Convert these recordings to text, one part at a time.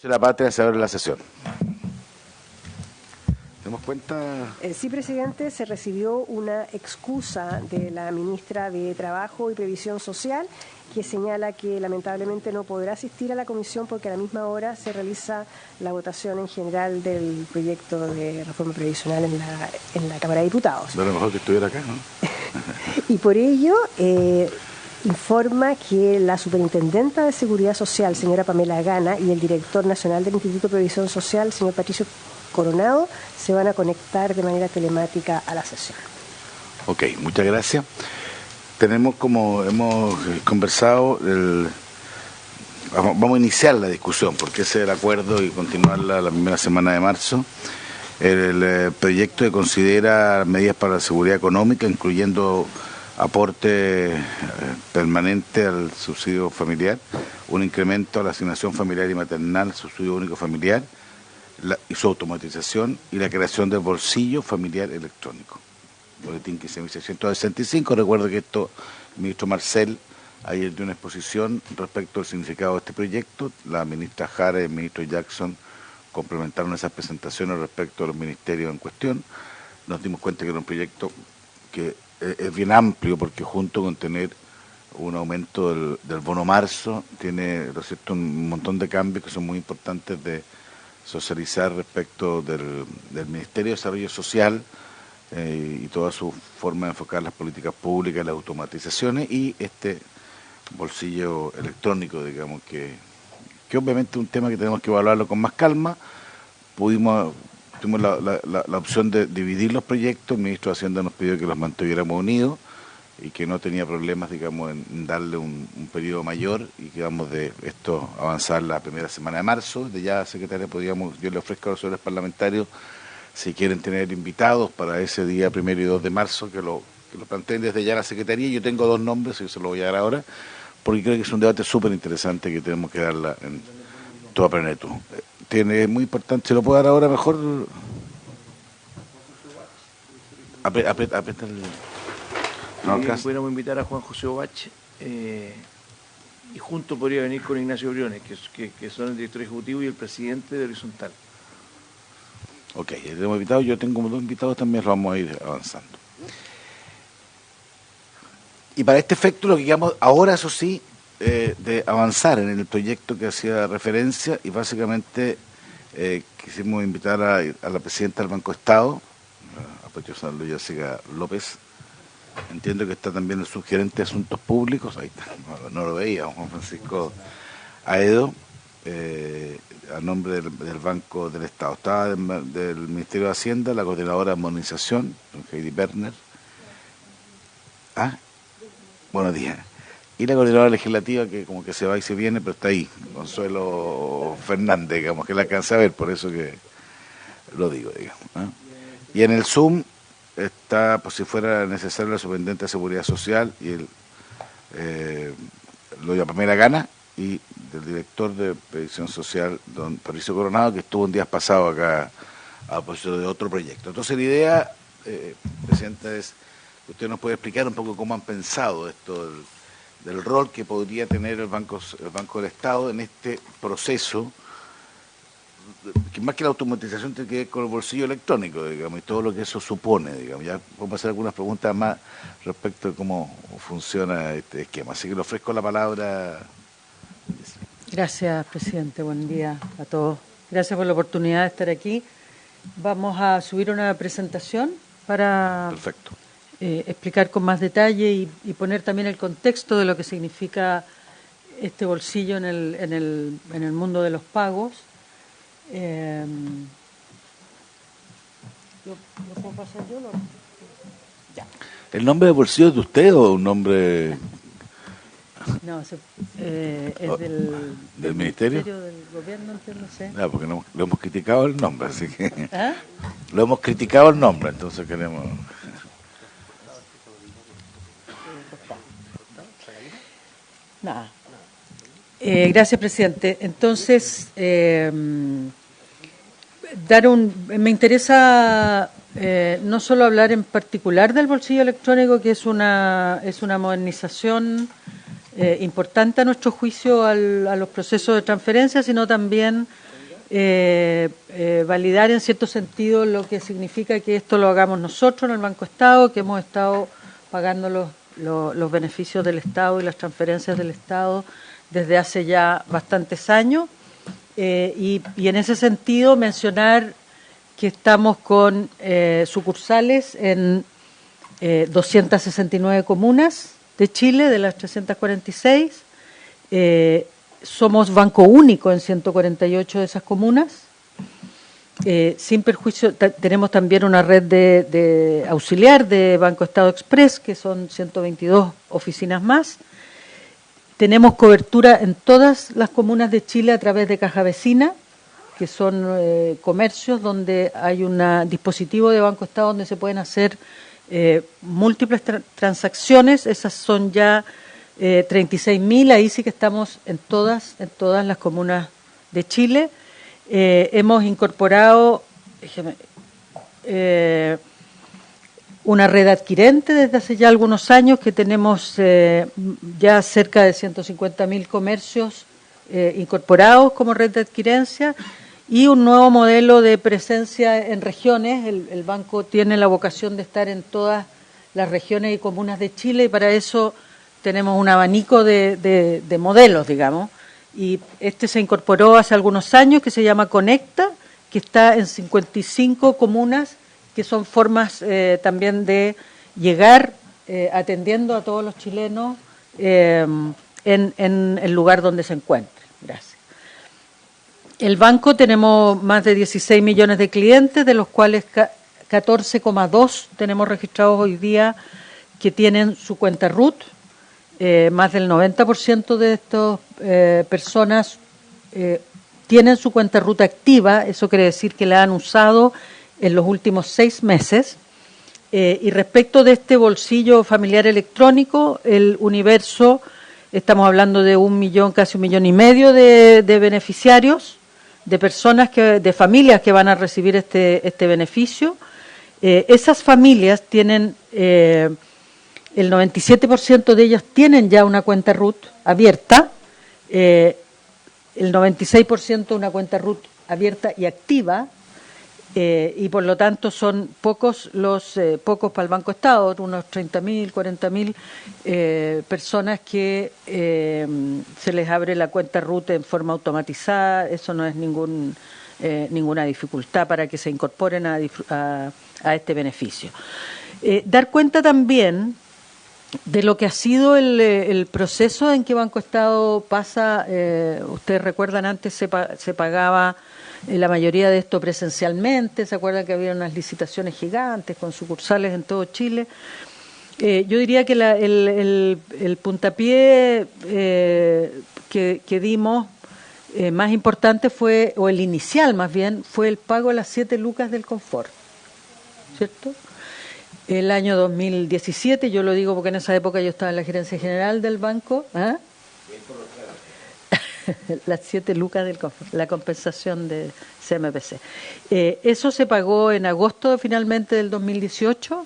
La patria se abre la sesión. ¿Tenemos cuenta? Sí, presidente, se recibió una excusa de la ministra de Trabajo y Previsión Social que señala que lamentablemente no podrá asistir a la comisión porque a la misma hora se realiza la votación en general del proyecto de reforma previsional en la Cámara de Diputados. De lo mejor que estuviera acá, ¿no? Y por ello informa que la superintendenta de Seguridad Social, señora Pamela Gana, y el director nacional del Instituto de Previsión Social, señor Patricio Coronado, se van a conectar de manera telemática a la sesión. Ok, muchas gracias. Tenemos, como hemos conversado, vamos a iniciar la discusión, porque ese es el acuerdo y continuarla la primera semana de marzo. El proyecto que considera medidas para la seguridad económica, incluyendo aporte permanente al subsidio familiar, un incremento a la asignación familiar y maternal, subsidio único familiar, y su automatización y la creación del bolsillo familiar electrónico. Boletín 15.665. Recuerdo que el ministro Marcel ayer dio una exposición respecto al significado de este proyecto. La ministra Jara y el ministro Jackson complementaron esas presentaciones respecto a los ministerios en cuestión. Nos dimos cuenta que era un proyecto que es bien amplio, porque junto con tener un aumento del bono marzo, tiene, ¿no es cierto?, un montón de cambios que son muy importantes de socializar respecto del Ministerio de Desarrollo Social y toda su forma de enfocar las políticas públicas, las automatizaciones y este bolsillo electrónico, digamos, que obviamente es un tema que tenemos que evaluarlo con más calma. Tuvimos la opción de dividir los proyectos. El ministro de Hacienda nos pidió que los mantuviéramos unidos y que no tenía problemas, digamos, en darle un periodo mayor, y que vamos de esto avanzar la primera semana de marzo. De ya, secretaria, yo le ofrezco a los señores parlamentarios, si quieren tener invitados para ese día 1 y 2 de marzo, que lo planteen desde ya la Secretaría. Yo tengo 2 nombres y se lo voy a dar ahora, porque creo que es un debate súper interesante que tenemos que darla en toda plenitud. Es muy importante, ¿se lo puedo dar ahora mejor? Aprieta el... No, pudiéramos invitar a Juan José Obach, y junto podría venir con Ignacio Briones, que son el director ejecutivo y el presidente de Horizontal. Ok, ya tenemos invitados. Yo tengo 2 invitados también, lo vamos a ir avanzando. Y para este efecto lo que queremos ahora, eso sí, de avanzar en el proyecto que hacía referencia, y básicamente quisimos invitar a la presidenta del Banco Estado, a Patricia Jessica López. Entiendo que está también el subgerente de Asuntos Públicos, ahí está, no lo veía, Juan Francisco Aedo, a nombre del Banco del Estado. Estaba del Ministerio de Hacienda, la coordinadora de Modernización, Heidi Berner. Buenos días. Y la coordinadora legislativa, que como que se va y se viene, pero está ahí, Consuelo Fernández, digamos, que la alcanza a ver, por eso que lo digo, digamos, ¿eh? Y en el Zoom está, por si fuera necesario, la superintendente de Seguridad Social y doña Pamela Gana, y del director de Previsión Social, don Patricio Coronado, que estuvo un día pasado acá a propósito de otro proyecto. Entonces la idea, presidenta, es que usted nos puede explicar un poco cómo han pensado esto del rol que podría tener el Banco del Estado en este proceso, que más que la automatización tiene que ver con el bolsillo electrónico, digamos, y todo lo que eso supone, digamos. Ya podemos hacer algunas preguntas más respecto de cómo funciona este esquema. Así que le ofrezco la palabra. Gracias, presidente. Buen día a todos. Gracias por la oportunidad de estar aquí. Vamos a subir una presentación para Perfecto. Explicar con más detalle y poner también el contexto de lo que significa este bolsillo en el mundo de los pagos. ¿Lo puedo pasar yo? Ya. ¿El nombre de bolsillo es de usted o un nombre...? No, es del Ministerio del Gobierno, no sé. No, porque lo hemos criticado el nombre, así que... Lo hemos criticado el nombre, entonces queremos... Nada. Gracias, presidente. Entonces, me interesa no solo hablar en particular del bolsillo electrónico, que es una modernización importante a nuestro juicio a los procesos de transferencia, sino también validar en cierto sentido lo que significa que esto lo hagamos nosotros en el Banco Estado, que hemos estado pagando los beneficios del Estado y las transferencias del Estado desde hace ya bastantes años. Y en ese sentido mencionar que estamos con sucursales en 269 comunas de Chile, de las 346. Somos banco único en 148 de esas comunas. Sin perjuicio, tenemos también una red de auxiliar de Banco Estado Express, que son 122 oficinas más. Tenemos cobertura en todas las comunas de Chile a través de Caja Vecina, que son comercios donde hay un dispositivo de Banco Estado donde se pueden hacer múltiples transacciones. Esas son ya 36.000, ahí sí que estamos en todas las comunas de Chile. Hemos incorporado una red adquirente desde hace ya algunos años, que tenemos ya cerca de 150.000 comercios incorporados como red de adquirencia, y un nuevo modelo de presencia en regiones. El banco tiene la vocación de estar en todas las regiones y comunas de Chile, y para eso tenemos un abanico de modelos, digamos. Y este se incorporó hace algunos años, que se llama Conecta, que está en 55 comunas, que son formas también de llegar atendiendo a todos los chilenos en el lugar donde se encuentren. Gracias. El banco tenemos más de 16 millones de clientes, de los cuales 14,2 tenemos registrados hoy día que tienen su cuenta RUT. Más del 90% de estas personas tienen su cuenta RUT activa. Eso quiere decir que la han usado en los últimos 6 meses. Y respecto de este bolsillo familiar electrónico, el universo, estamos hablando de 1 millón, casi 1,5 millones de beneficiarios, de personas, de familias que van a recibir este beneficio. Esas familias tienen... el 97% de ellas tienen ya una cuenta RUT abierta, el 96% una cuenta RUT abierta y activa, y por lo tanto son pocos para el Banco Estado, unos 30.000, 40.000 personas que se les abre la cuenta RUT en forma automatizada. Eso no es ninguna dificultad para que se incorporen a este beneficio. Dar cuenta también de lo que ha sido el proceso en que Banco Estado pasa. Ustedes recuerdan, antes se pagaba la mayoría de esto presencialmente. ¿Se acuerdan que había unas licitaciones gigantes con sucursales en todo Chile? Yo diría que el puntapié que dimos más importante fue, o el inicial más bien, fue el pago de las 7 lucas del confort, ¿cierto? El año 2017, yo lo digo porque en esa época yo estaba en la gerencia general del banco. Las 7 lucas del confort, la compensación de CMPC. Eso se pagó en agosto finalmente del 2018,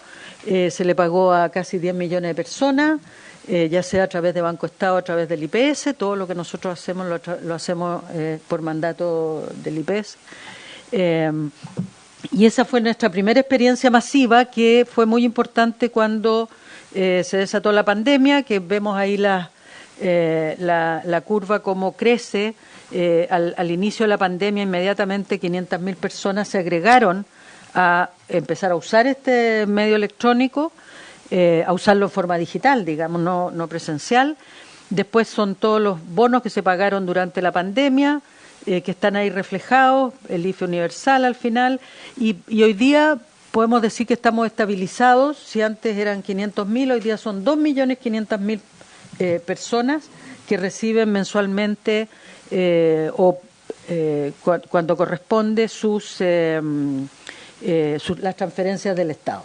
se le pagó a casi 10 millones de personas, ya sea a través de Banco Estado, a través del IPS. Todo lo que nosotros hacemos lo hacemos por mandato del IPS. Y esa fue nuestra primera experiencia masiva, que fue muy importante cuando se desató la pandemia, que vemos ahí la curva cómo crece. Al inicio de la pandemia, inmediatamente 500.000 personas se agregaron a empezar a usar este medio electrónico, a usarlo en forma digital, digamos, no presencial. Después son todos los bonos que se pagaron durante la pandemia, que están ahí reflejados, el IFE universal al final, y hoy día podemos decir que estamos estabilizados. Si antes eran 500.000, hoy día son 2.500.000 personas que reciben mensualmente cuando corresponde las transferencias del Estado.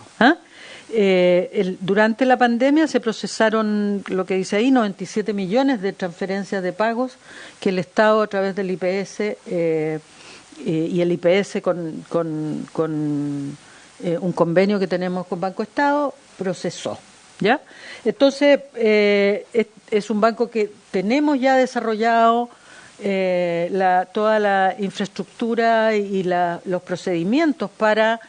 Durante la pandemia se procesaron, lo que dice ahí, 97 millones de transferencias de pagos que el Estado, a través del IPS y el IPS con un convenio que tenemos con Banco Estado, procesó. ¿Ya? Entonces, es un banco que tenemos ya desarrollado toda la infraestructura y los procedimientos para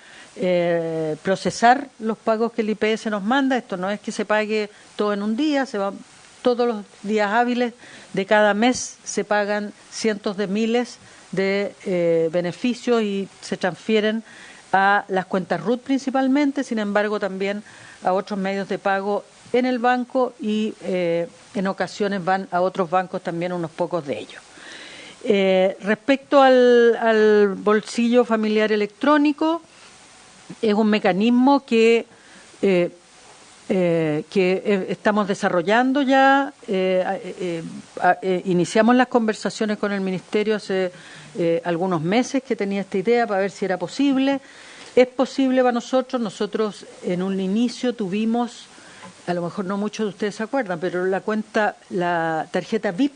procesar los pagos que el IPS nos manda. Esto no es que se pague todo en un día, se va todos los días hábiles de cada mes, se pagan cientos de miles de beneficios y se transfieren a las cuentas RUT principalmente, sin embargo también a otros medios de pago en el banco y en ocasiones van a otros bancos también unos pocos de ellos. Respecto al bolsillo familiar electrónico, es un mecanismo que estamos desarrollando ya. Iniciamos las conversaciones con el Ministerio hace algunos meses que tenía esta idea para ver si era posible. Es posible para nosotros. Nosotros en un inicio tuvimos, a lo mejor no muchos de ustedes se acuerdan, pero la tarjeta VIP,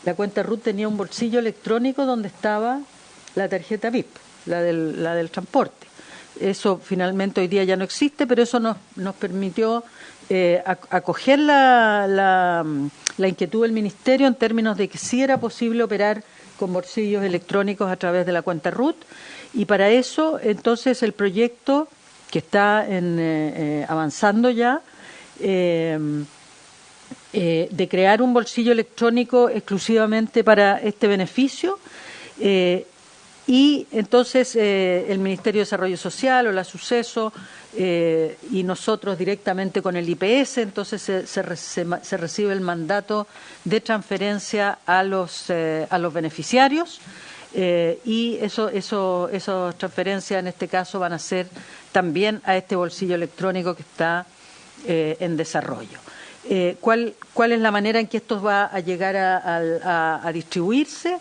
la cuenta RUT tenía un bolsillo electrónico donde estaba la tarjeta VIP, la del transporte. Eso finalmente hoy día ya no existe, pero eso nos permitió acoger la inquietud del Ministerio en términos de que sí era posible operar con bolsillos electrónicos a través de la cuenta RUT, y para eso entonces el proyecto que está avanzando ya de crear un bolsillo electrónico exclusivamente para este beneficio. Y entonces el Ministerio de Desarrollo Social o la Suceso y nosotros directamente con el IPS, entonces se recibe el mandato de transferencia a los beneficiarios y esas transferencias en este caso van a ser también a este bolsillo electrónico que está en desarrollo. ¿Cuál es la manera en que esto va a llegar a distribuirse?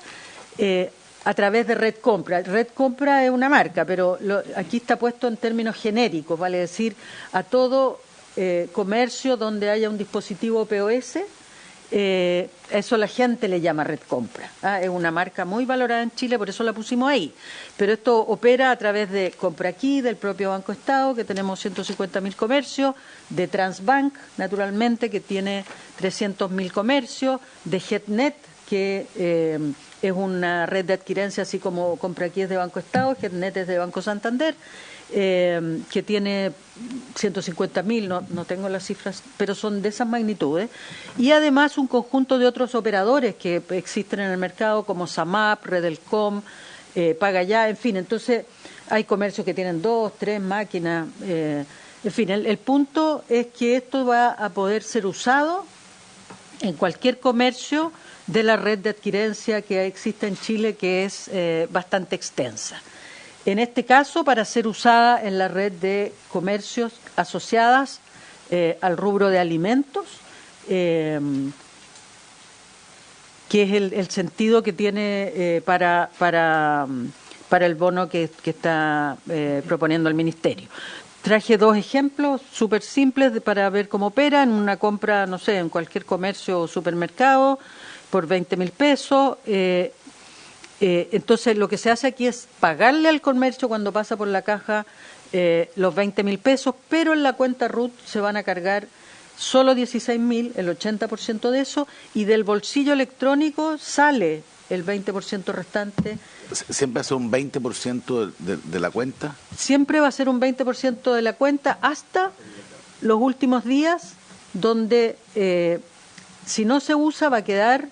A través de Red Compra. Red Compra es una marca, pero aquí está puesto en términos genéricos, vale decir, a todo comercio donde haya un dispositivo POS, eso la gente le llama Red Compra. Es una marca muy valorada en Chile, por eso la pusimos ahí. Pero esto opera a través de Compra Aquí, del propio Banco Estado, que tenemos 150.000 comercios, de Transbank, naturalmente, que tiene 300.000 comercios, de Getnet, que es una red de adquirencia, así como Compra Aquí es de Banco Estado, Getnet es de Banco Santander, que tiene 150.000, no tengo las cifras, pero son de esas magnitudes. Y además un conjunto de otros operadores que existen en el mercado, como Samap, Redelcom, Pagaya, en fin. Entonces hay comercios que tienen 2, 3 máquinas. En fin, el punto es que esto va a poder ser usado en cualquier comercio de la red de adquirencia que existe en Chile, que es bastante extensa. En este caso, para ser usada en la red de comercios asociadas al rubro de alimentos, que es el sentido que tiene para el bono que está proponiendo el Ministerio. Traje 2 ejemplos súper simples para ver cómo opera en una compra, no sé, en cualquier comercio o supermercado, por 20.000 pesos. Entonces, lo que se hace aquí es pagarle al comercio cuando pasa por la caja los 20.000 pesos, pero en la cuenta RUT se van a cargar solo 16.000, el 80% de eso, y del bolsillo electrónico sale el 20% restante. ¿Siempre va a ser un 20% de la cuenta? Siempre va a ser un 20% de la cuenta hasta los últimos días, donde si no se usa va a quedar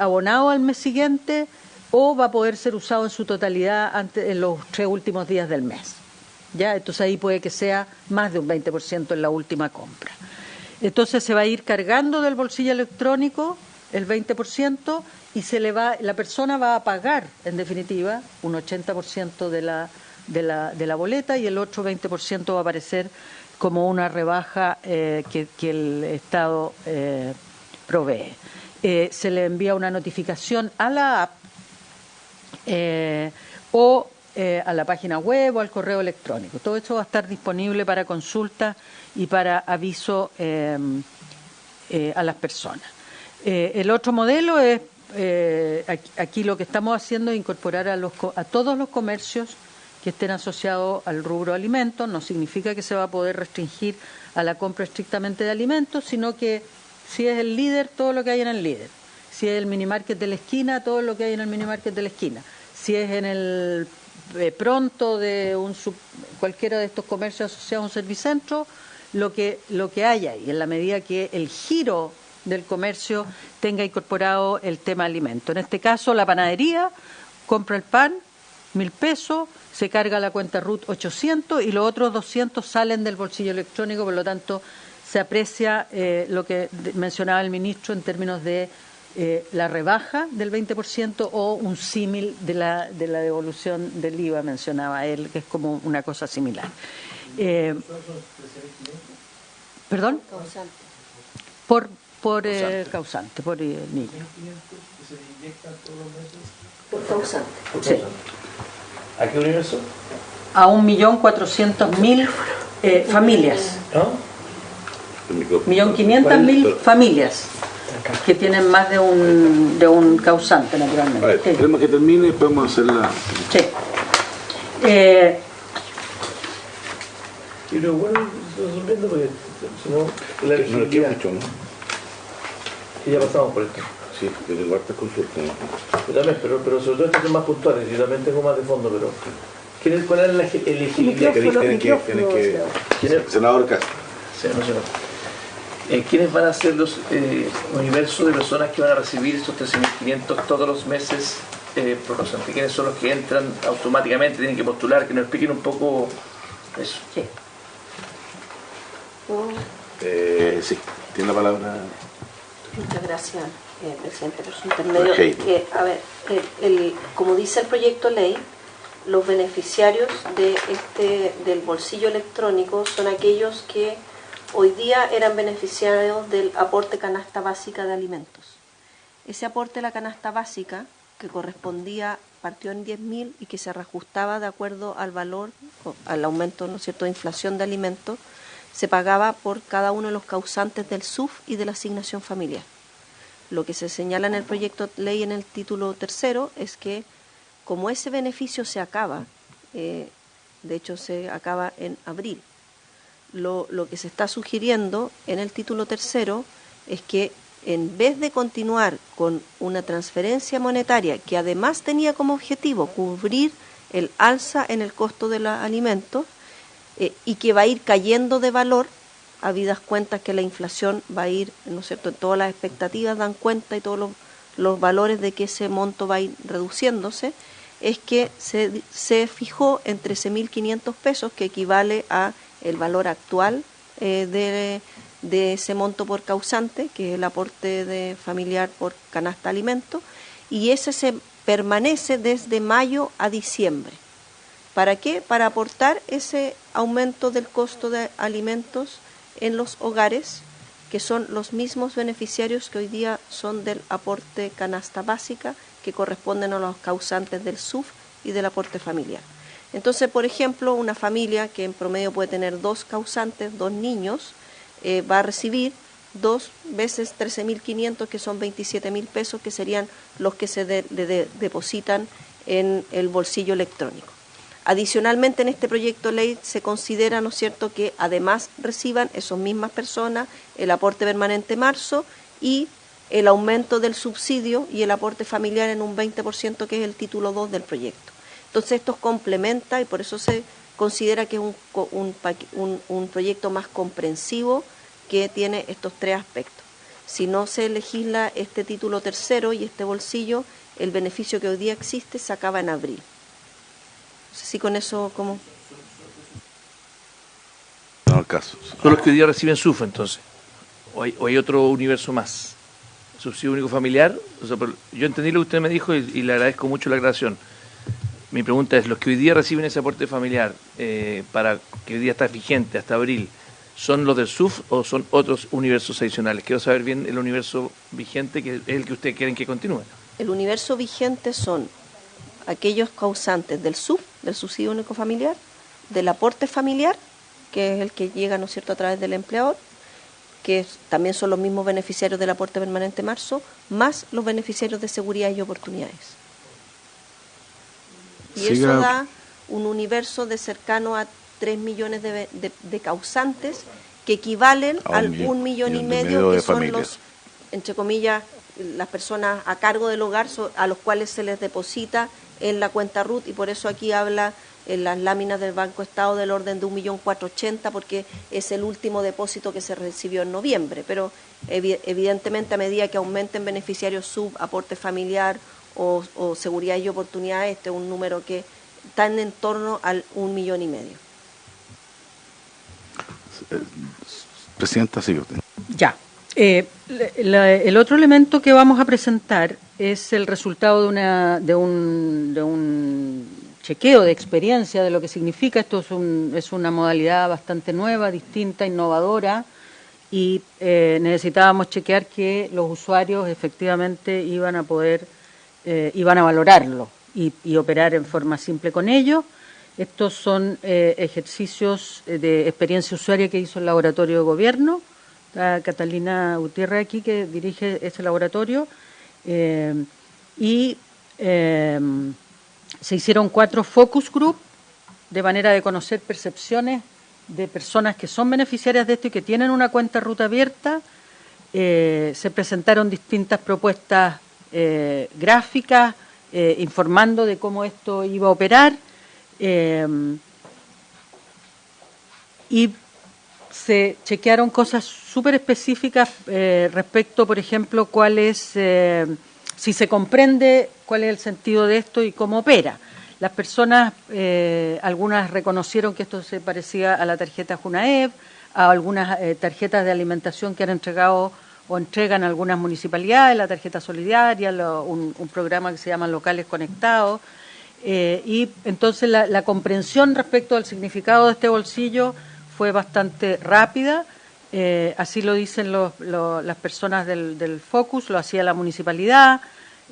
abonado al mes siguiente o va a poder ser usado en su totalidad en los 3 últimos días del mes. ¿Ya? Entonces ahí puede que sea más de un 20% en la última compra. Entonces se va a ir cargando del bolsillo electrónico el 20% y la persona va a pagar, en definitiva, un 80% de la boleta y el otro 20% va a aparecer como una rebaja que el Estado provee. Se le envía una notificación a la app o a la página web o al correo electrónico. Todo esto va a estar disponible para consulta y para aviso a las personas. El otro modelo es, aquí lo que estamos haciendo es incorporar a todos los comercios que estén asociados al rubro alimentos. No significa que se va a poder restringir a la compra estrictamente de alimentos, sino que si es el líder, todo lo que hay en el líder. Si es el minimarket de la esquina, todo lo que hay en el minimarket de la esquina. Si es en el pronto de cualquiera de estos comercios asociados a un servicentro, lo que haya ahí, en la medida que el giro del comercio tenga incorporado el tema alimento. En este caso, la panadería compra el pan, 1.000 pesos, se carga la cuenta RUT 800 y los otros 200 salen del bolsillo electrónico, por lo tanto se aprecia lo que mencionaba el ministro en términos de la rebaja del 20% o un símil de la devolución del IVA, mencionaba él, que es como una cosa similar. ¿Perdón? Por causante, por niño. Por causante. Sí. ¿A qué universo? A 1.400.000 familias. ¿No? 1.500.000 familias que tienen más de un causante, naturalmente. A ver, queremos que termine y podemos hacerla. Sí. Y lo bueno, resolviendo porque si no, la No le queda elegibilidad, mucho, ¿no? que ya pasamos por esto. Sí, yo tengo hartas consultas, ¿no? Yo también, pero sobre todo estos son más puntuales, yo también tengo más de fondo, pero ¿cuál es la elegibilidad? Senador Castro. Sí, no sé. ¿Quiénes van a ser los universos de personas que van a recibir estos 13.500 todos los meses por causante? ¿Quiénes son los que entran automáticamente, tienen que postular? Que nos expliquen un poco eso. Sí. Sí, tiene la palabra. Muchas gracias, presidente, por su intermedio. A ver, como dice el proyecto ley, los beneficiarios del bolsillo electrónico son aquellos que hoy día eran beneficiarios del aporte canasta básica de alimentos. Ese aporte de la canasta básica, que partió en 10.000 y que se reajustaba de acuerdo al valor, al aumento, ¿no es cierto?, de inflación de alimentos, se pagaba por cada uno de los causantes del SUF y de la asignación familiar. Lo que se señala en el proyecto ley en el título 3 es que como ese beneficio se acaba, de hecho se acaba en abril, lo que se está sugiriendo en el título 3 es que en vez de continuar con una transferencia monetaria que además tenía como objetivo cubrir el alza en el costo de los alimentos y que va a ir cayendo de valor, habidas cuentas que la inflación va a ir, ¿no es cierto?, todas las expectativas dan cuenta y todos los valores de que ese monto va a ir reduciéndose, es que se fijó en 13.500 pesos, que equivale a el valor actual de ese monto por causante, que es el aporte familiar por canasta alimento, y ese se permanece desde mayo a diciembre. ¿Para qué? Para aportar ese aumento del costo de alimentos en los hogares, que son los mismos beneficiarios que hoy día son del aporte canasta básica, que corresponden a los causantes del SUF y del aporte familiar. Entonces, por ejemplo, una familia que en promedio puede tener 2 causantes, 2 niños, va a recibir 2 veces 13.500, que son 27.000 pesos, que serían los que se depositan en el bolsillo electrónico. Adicionalmente, en este proyecto de ley se considera, ¿no es cierto?, que además reciban esas mismas personas el aporte permanente marzo y el aumento del subsidio y el aporte familiar en un 20%, que es el título 2 del proyecto. Entonces esto complementa y por eso se considera que es un proyecto más comprensivo, que tiene estos 3 aspectos. Si no se legisla este título 3 y este bolsillo, el beneficio que hoy día existe se acaba en abril. No sé si con eso, ¿cómo? No, el caso. ¿Son los que hoy día reciben SUF entonces? ¿O hay otro universo más? ¿Subsidio único familiar? O sea, yo entendí lo que usted me dijo y le agradezco mucho la aclaración. Mi pregunta es, ¿los que hoy día reciben ese aporte familiar, para que hoy día está vigente hasta abril, son los del SUF o son otros universos adicionales? Quiero saber bien el universo vigente, que es el que ustedes quieren que continúe. El universo vigente son aquellos causantes del SUF, del subsidio único familiar, del aporte familiar, que es el que llega, ¿no es cierto?, a través del empleador, que también son los mismos beneficiarios del aporte permanente marzo, más los beneficiarios de seguridad y oportunidades. Y eso da un universo de cercano a 3 millones de causantes, que equivalen al 1,5 millones que son los, entre comillas, las personas a cargo del hogar a los cuales se les deposita en la cuenta RUT, y por eso aquí habla en las láminas del Banco Estado del orden de 1.480.000, porque es el último depósito que se recibió en noviembre, pero evidentemente a medida que aumenten beneficiarios sub, aporte familiar o seguridad y oportunidades, este es un número que está en torno al 1,5 millones. Presidenta, sigue usted. Ya. El otro elemento que vamos a presentar es el resultado de un chequeo de experiencia de lo que significa. Esto es una modalidad bastante nueva, distinta, innovadora, y necesitábamos chequear que los usuarios efectivamente iban a valorarlo y operar en forma simple con ello. Estos son ejercicios de experiencia usuaria que hizo el Laboratorio de Gobierno. Está Catalina Gutiérrez aquí, que dirige ese laboratorio, y se hicieron 4 focus group de manera de conocer percepciones de personas que son beneficiarias de esto y que tienen una cuenta RUT abierta. Se presentaron distintas propuestas gráficas informando de cómo esto iba a operar, y se chequearon cosas súper específicas respecto, por ejemplo, si se comprende cuál es el sentido de esto y cómo opera. Las personas, algunas reconocieron que esto se parecía a la tarjeta Junaev, a algunas tarjetas de alimentación que han entregado o entregan algunas municipalidades, la tarjeta solidaria, un programa que se llama Locales Conectados, y entonces la comprensión respecto al significado de este bolsillo fue bastante rápida. Así lo dicen las personas del Focus, lo hacía la municipalidad,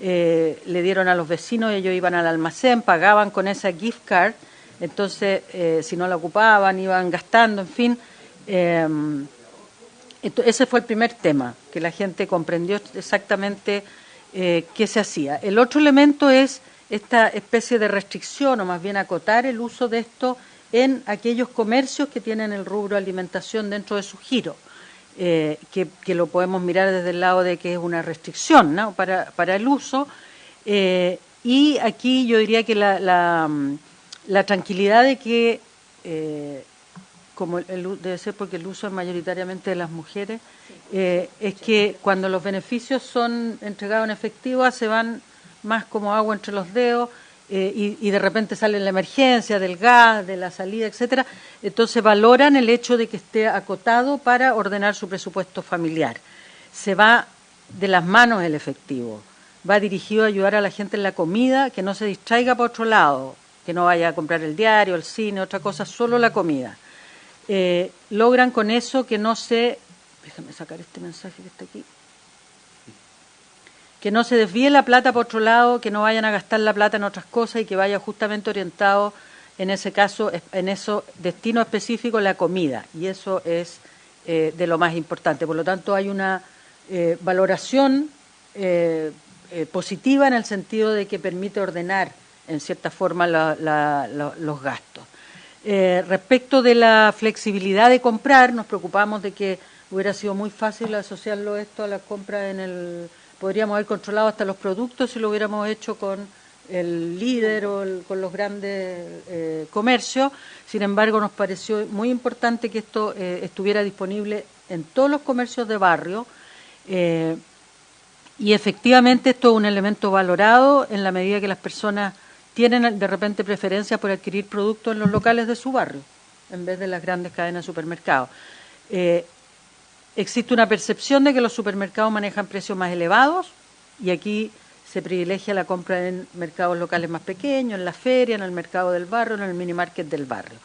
le dieron a los vecinos, ellos iban al almacén, pagaban con esa gift card, entonces si no la ocupaban iban gastando, en fin. Ese fue el primer tema, que la gente comprendió exactamente qué se hacía. El otro elemento es esta especie de restricción, o más bien acotar el uso de esto en aquellos comercios que tienen el rubro alimentación dentro de su giro, que lo podemos mirar desde el lado de que es una restricción, ¿no?, para el uso. Y aquí yo diría que la tranquilidad de que, como debe ser porque el uso es mayoritariamente de las mujeres, es que cuando los beneficios son entregados en efectivo se van más como agua entre los dedos, y de repente sale la emergencia del gas, de la salida, etcétera. Entonces valoran el hecho de que esté acotado para ordenar su presupuesto familiar. Se va de las manos el efectivo, va dirigido a ayudar a la gente en la comida, que no se distraiga por otro lado, que no vaya a comprar el diario, el cine, otra cosa, solo la comida. Logran con eso que no se... Déjame sacar este mensaje que está aquí. Que no se desvíe la plata por otro lado, que no vayan a gastar la plata en otras cosas y que vaya justamente orientado, en ese caso, en eso destino específico, la comida. Y eso es de lo más importante. Por lo tanto, hay una valoración positiva en el sentido de que permite ordenar, en cierta forma, los gastos. Respecto de la flexibilidad de comprar, nos preocupamos de que hubiera sido muy fácil asociarlo esto a la compra podríamos haber controlado hasta los productos si lo hubiéramos hecho con el líder o con los grandes comercios. Sin embargo, nos pareció muy importante que esto estuviera disponible en todos los comercios de barrio, y efectivamente esto es un elemento valorado en la medida que las personas tienen de repente preferencia por adquirir productos en los locales de su barrio en vez de las grandes cadenas de supermercados. Existe una percepción de que los supermercados manejan precios más elevados, y aquí se privilegia la compra en mercados locales más pequeños, en la feria, en el mercado del barrio, en el mini market del barrio.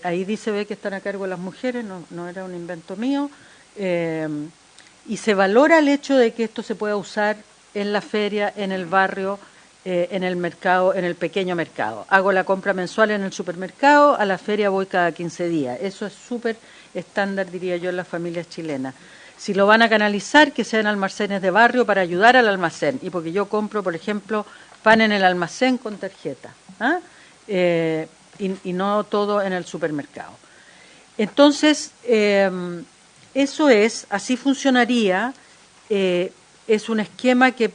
Ahí ve que están a cargo las mujeres, no era un invento mío, y se valora el hecho de que esto se pueda usar en la feria, en el barrio, en el mercado, en el pequeño mercado. Hago la compra mensual en el supermercado, a la feria voy cada 15 días. Eso es súper estándar, diría yo, en las familias chilenas. Si lo van a canalizar, que sean almacenes de barrio para ayudar al almacén, y porque yo compro, por ejemplo, pan en el almacén con tarjeta, y no todo en el supermercado. Entonces, así funcionaría. es un esquema que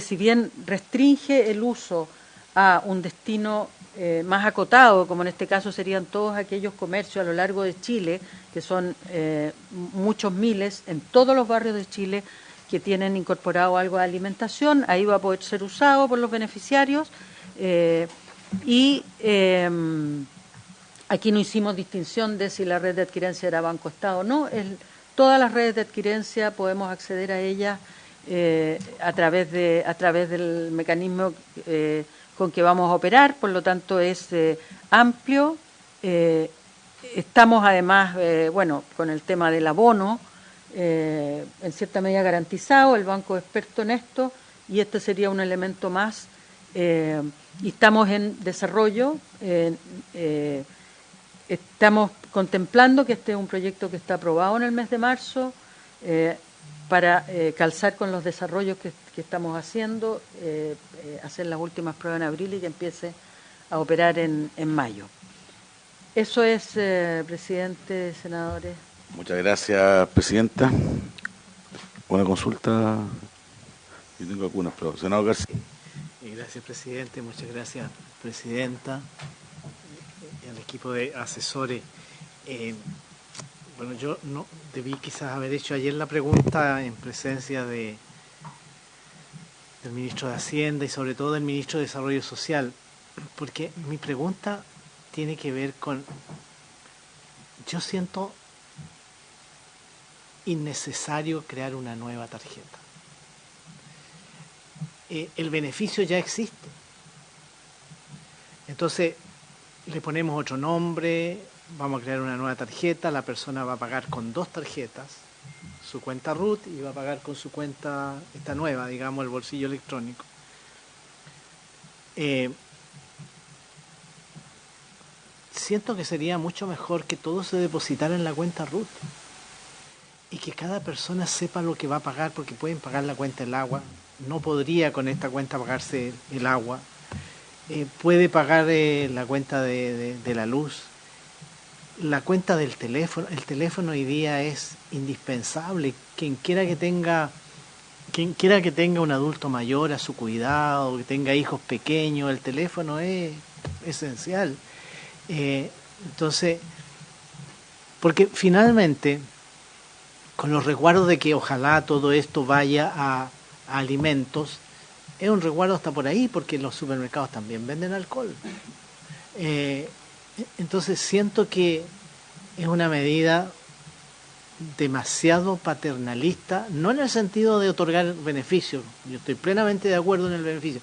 si bien restringe el uso a un destino más acotado, como en este caso serían todos aquellos comercios a lo largo de Chile, que son muchos miles en todos los barrios de Chile que tienen incorporado algo de alimentación, ahí va a poder ser usado por los beneficiarios aquí no hicimos distinción de si la red de adquirencia era Banco Estado o no, todas las redes de adquirencia podemos acceder a ellas a través del mecanismo con que vamos a operar, por lo tanto es amplio. Estamos además, con el tema del abono, en cierta medida garantizado, el banco es experto en esto y este sería un elemento más. Y estamos en desarrollo, estamos contemplando que este es un proyecto que está aprobado en el mes de marzo para calzar con los desarrollos que estamos haciendo, hacer las últimas pruebas en abril y que empiece a operar en mayo. Eso es, presidente, senadores. Muchas gracias, presidenta. ¿Una consulta? Yo tengo algunas, pero senador García. Gracias, presidente. Muchas gracias, presidenta, y al equipo de asesores. Yo no debí quizás haber hecho ayer la pregunta en presencia del ministro de Hacienda y sobre todo del ministro de Desarrollo Social, porque mi pregunta tiene que ver con, yo siento innecesario crear una nueva tarjeta. El beneficio ya existe. Entonces, le ponemos otro nombre, vamos a crear una nueva tarjeta, la persona va a pagar con 2 tarjetas, su cuenta RUT y va a pagar con su cuenta, esta nueva, digamos, el bolsillo electrónico. Siento que sería mucho mejor que todo se depositara en la cuenta RUT y que cada persona sepa lo que va a pagar, porque pueden pagar la cuenta del agua, no podría con esta cuenta pagarse el agua, puede pagar la cuenta de la luz, la cuenta del teléfono. El teléfono hoy día es indispensable. Quien quiera que tenga un adulto mayor a su cuidado, que tenga hijos pequeños, el teléfono es esencial. Entonces, porque finalmente, con los resguardos de que ojalá todo esto vaya a alimentos, es un resguardo hasta por ahí, porque los supermercados también venden alcohol. Entonces siento que es una medida demasiado paternalista, no en el sentido de otorgar beneficios, yo estoy plenamente de acuerdo en el beneficio,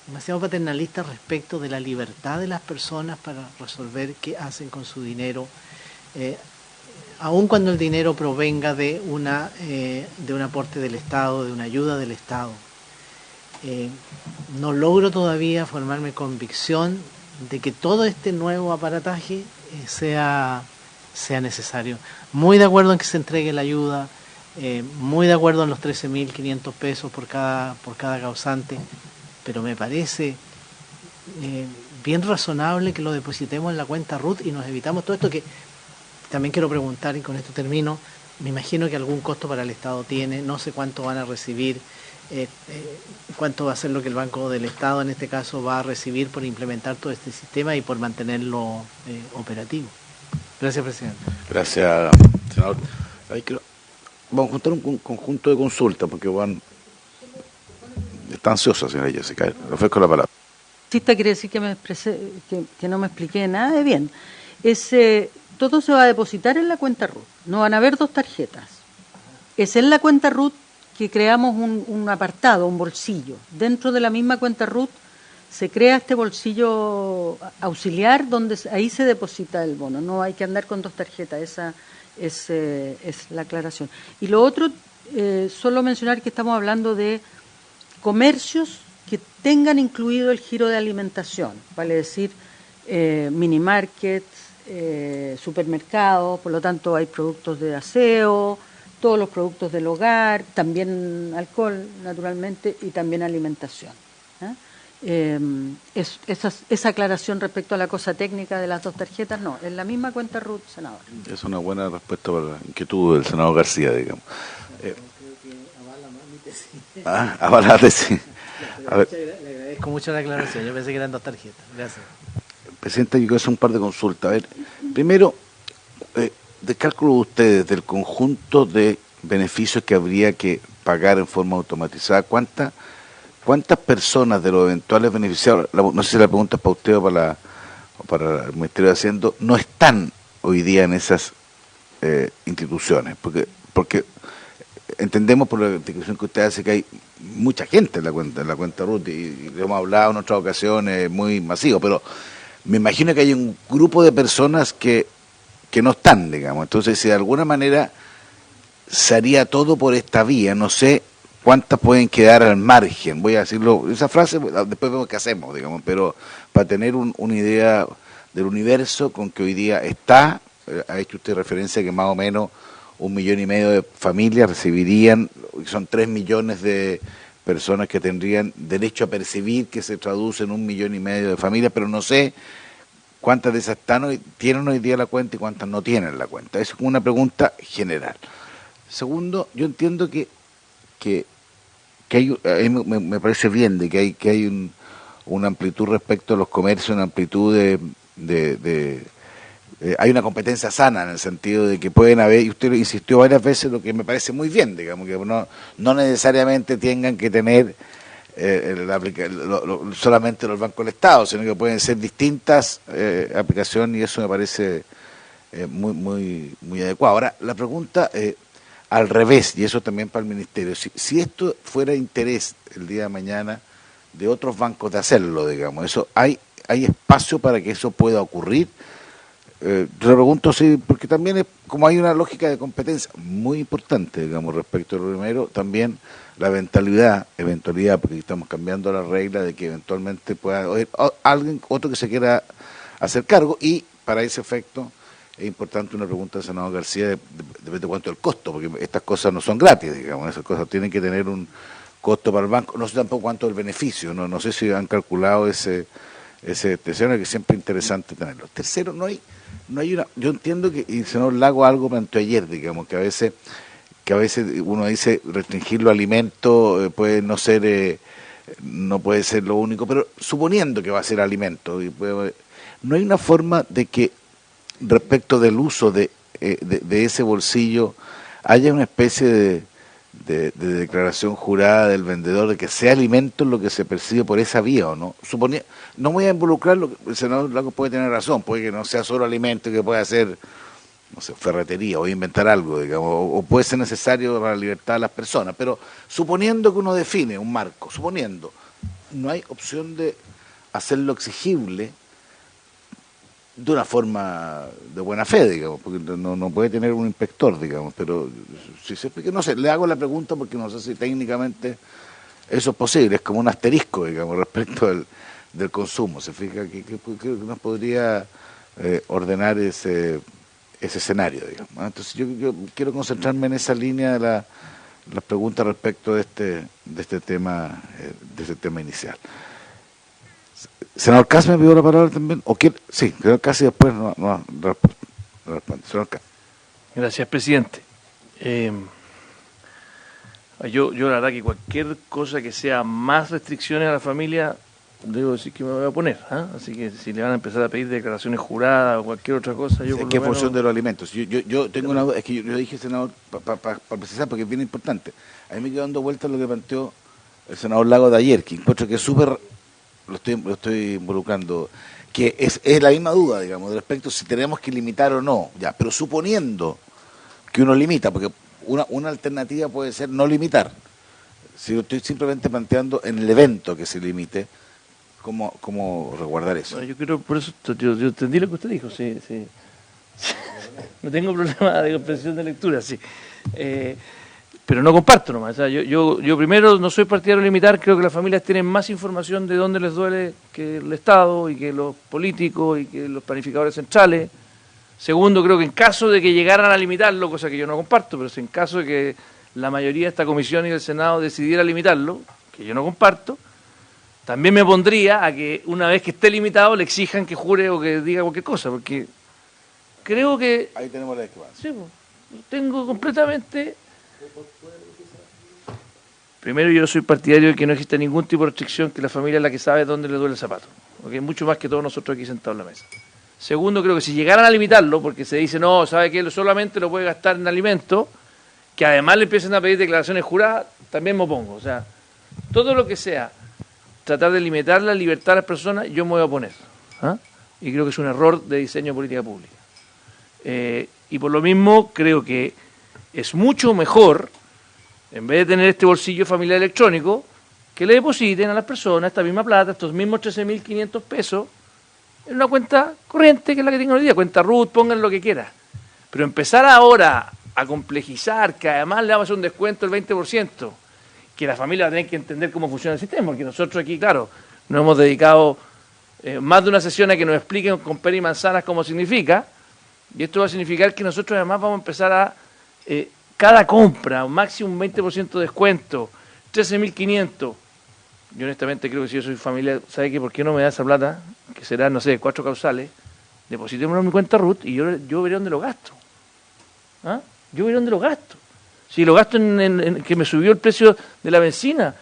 demasiado paternalista respecto de la libertad de las personas para resolver qué hacen con su dinero, aun cuando el dinero provenga de un aporte del Estado, de una ayuda del Estado. No logro todavía formarme convicción de que todo este nuevo aparataje sea necesario. Muy de acuerdo en que se entregue la ayuda, muy de acuerdo en los 13.500 pesos por cada causante, pero me parece bien razonable que lo depositemos en la cuenta RUT y nos evitamos todo esto, que también quiero preguntar, y con esto termino. Me imagino que algún costo para el Estado tiene, no sé cuánto van a recibir, cuánto va a ser lo que el Banco del Estado en este caso va a recibir por implementar todo este sistema y por mantenerlo operativo. Gracias, presidente. Gracias, senador. Vamos a juntar un conjunto de consultas, porque está ansiosa, señora Jessica. Le ofrezco la palabra. Quiere decir que no me expliqué nada de bien. Todo se va a depositar en la cuenta RUT. No van a haber 2 tarjetas. Es en la cuenta RUT que creamos un apartado, un bolsillo. Dentro de la misma cuenta RUT se crea este bolsillo auxiliar donde ahí se deposita el bono. No hay que andar con 2 tarjetas. Esa es la aclaración. Y lo otro, solo mencionar que estamos hablando de comercios que tengan incluido el giro de alimentación, vale decir, mini markets, supermercados, por lo tanto hay productos de aseo, todos los productos del hogar, también alcohol, naturalmente, y también alimentación. Esa aclaración respecto a la cosa técnica de las 2 tarjetas, no, en la misma cuenta RUT, senador. Es una buena respuesta para la inquietud del senador García, digamos. Avala la tesis. A ver. Le agradezco mucho la aclaración. Yo pensé que eran 2 tarjetas. Gracias. Presidente, yo quiero hacer un par de consultas. A ver, primero, de cálculo de ustedes del conjunto de beneficios que habría que pagar en forma automatizada, ¿cuántas personas de los eventuales beneficiarios, no sé si la pregunta es para usted o para el Ministerio de Hacienda, no están hoy día en esas instituciones? Porque entendemos por la descripción que usted hace que hay mucha gente en la cuenta RUT y lo hemos hablado en otras ocasiones, muy masivo, pero me imagino que hay un grupo de personas que no están, digamos. Entonces, si de alguna manera se haría todo por esta vía, no sé cuántas pueden quedar al margen. Voy a decirlo, esa frase, después vemos qué hacemos, digamos, pero para tener una idea del universo con que hoy día está, ha hecho usted referencia que más o menos 1,5 millones de familias recibirían, son 3 millones de personas que tendrían derecho a percibir, que se traduce en 1,5 millones de familias, pero no sé cuántas de esas tienen hoy día la cuenta y cuántas no tienen la cuenta. Eso es una pregunta general. Segundo, yo entiendo que hay, a mí me parece bien de que hay una amplitud respecto a los comercios, una amplitud hay una competencia sana en el sentido de que pueden haber, y usted insistió varias veces, lo que me parece muy bien, digamos, que no necesariamente tengan que tener solamente los bancos del Estado, sino que pueden ser distintas aplicaciones, y eso me parece muy adecuado. Ahora, la pregunta al revés, y eso también para el Ministerio, si esto fuera interés el día de mañana de otros bancos de hacerlo, digamos, eso ¿hay espacio para que eso pueda ocurrir? Te lo pregunto, sí, porque también como hay una lógica de competencia muy importante, digamos, respecto a lo primero, también la eventualidad, porque estamos cambiando la regla de que eventualmente pueda haber alguien, otro que se quiera hacer cargo, y para ese efecto es importante una pregunta del senador García, depende de cuánto es el costo, porque estas cosas no son gratis, digamos, esas cosas tienen que tener un costo para el banco, no sé tampoco cuánto es el beneficio, no sé si han calculado ese tercero, que siempre es interesante tenerlo. Tercero, no hay una, yo entiendo que, y el senador Lago algo planteó ayer, digamos, que a veces uno dice restringir los alimentos puede no ser, no puede ser lo único, pero suponiendo que va a ser alimento, no hay una forma de que respecto del uso de ese bolsillo haya una especie de declaración jurada del vendedor de que sea alimento lo que se percibe por esa vía, ¿o no? No voy a involucrarlo, el senador Lago puede tener razón, puede que no sea solo alimento, que pueda ser, no sé, ferretería, o inventar algo, digamos, o puede ser necesario para la libertad de las personas, pero suponiendo que uno define un marco, suponiendo, no hay opción de hacerlo exigible de una forma de buena fe, digamos, porque no puede tener un inspector, digamos, pero si se explica, no sé, le hago la pregunta porque no sé si técnicamente eso es posible, es como un asterisco, digamos, respecto del consumo, se fija que nos podría ordenar ese escenario, digamos. Entonces yo quiero concentrarme en esa línea de las preguntas respecto de este tema inicial. Senador Cas me pidió la palabra también, o quiere, sí, senador Cas, y después no responde. Senador Cas. Gracias, presidente. Yo la verdad que cualquier cosa que sea más restricciones a la familia, debo decir que me voy a oponer, ¿eh? Así que si le van a empezar a pedir declaraciones juradas o cualquier otra cosa, yo por ¿qué función de los alimentos? Yo tengo una duda, es que yo dije, senador, para precisar, porque es bien importante. A mí me quedó dando vueltas lo que planteó el senador Lago de ayer, que encuentro que es súper, lo estoy involucrando, que es la misma duda, digamos, respecto si tenemos que limitar o no, ya, pero suponiendo que uno limita, porque una alternativa puede ser no limitar. Si yo estoy simplemente planteando en el evento que se limite, ¿cómo resguardar eso? Bueno, yo creo, por eso yo entendí lo que usted dijo, sí. No tengo problema de comprensión de lectura, sí. Pero no comparto nomás. O sea, yo primero no soy partidario de limitar, creo que las familias tienen más información de dónde les duele que el Estado y que los políticos y que los planificadores centrales. Segundo, creo que en caso de que llegaran a limitarlo, cosa que yo no comparto, pero si en caso de que la mayoría de esta comisión y del Senado decidiera limitarlo, que yo no comparto, también me opondría a que una vez que esté limitado le exijan que jure o que diga cualquier cosa, porque creo que... Ahí tenemos la discrepancia. Sí, tengo completamente... Primero, yo soy partidario de que no existe ningún tipo de restricción, que la familia es la que sabe dónde le duele el zapato, ¿okay? Mucho más que todos nosotros aquí sentados en la mesa. Segundo, creo que si llegaran a limitarlo, porque se dice, no, sabe que solamente lo puede gastar en alimentos, que además le empiecen a pedir declaraciones juradas, también me opongo. O sea, todo lo que sea tratar de limitar la libertad de las personas, yo me voy a oponer. ¿Ah? Y creo que es un error de diseño de política pública. Y por lo mismo creo que es mucho mejor, en vez de tener este bolsillo familiar electrónico, que le depositen a las personas esta misma plata, estos mismos 13.500 pesos, en una cuenta corriente que es la que tengo hoy día, cuenta RUT, pongan lo que quieran. Pero empezar ahora a complejizar, que además le vamos a hacer un descuento del 20%, que la familia va a tener que entender cómo funciona el sistema, porque nosotros aquí, claro, nos hemos dedicado más de una sesión a que nos expliquen con pera y manzanas cómo significa, y esto va a significar que nosotros además vamos a empezar a, cada compra, máximo un 20% de descuento, 13.500. Yo honestamente creo que si yo soy familia, ¿sabe qué? ¿Por qué no me da esa plata? Que será, no sé, 4 causales, depositémoslo en mi cuenta RUT y yo veré dónde lo gasto. ¿Ah? Yo veré dónde lo gasto. Si lo gasto en que me subió el precio de la benzina,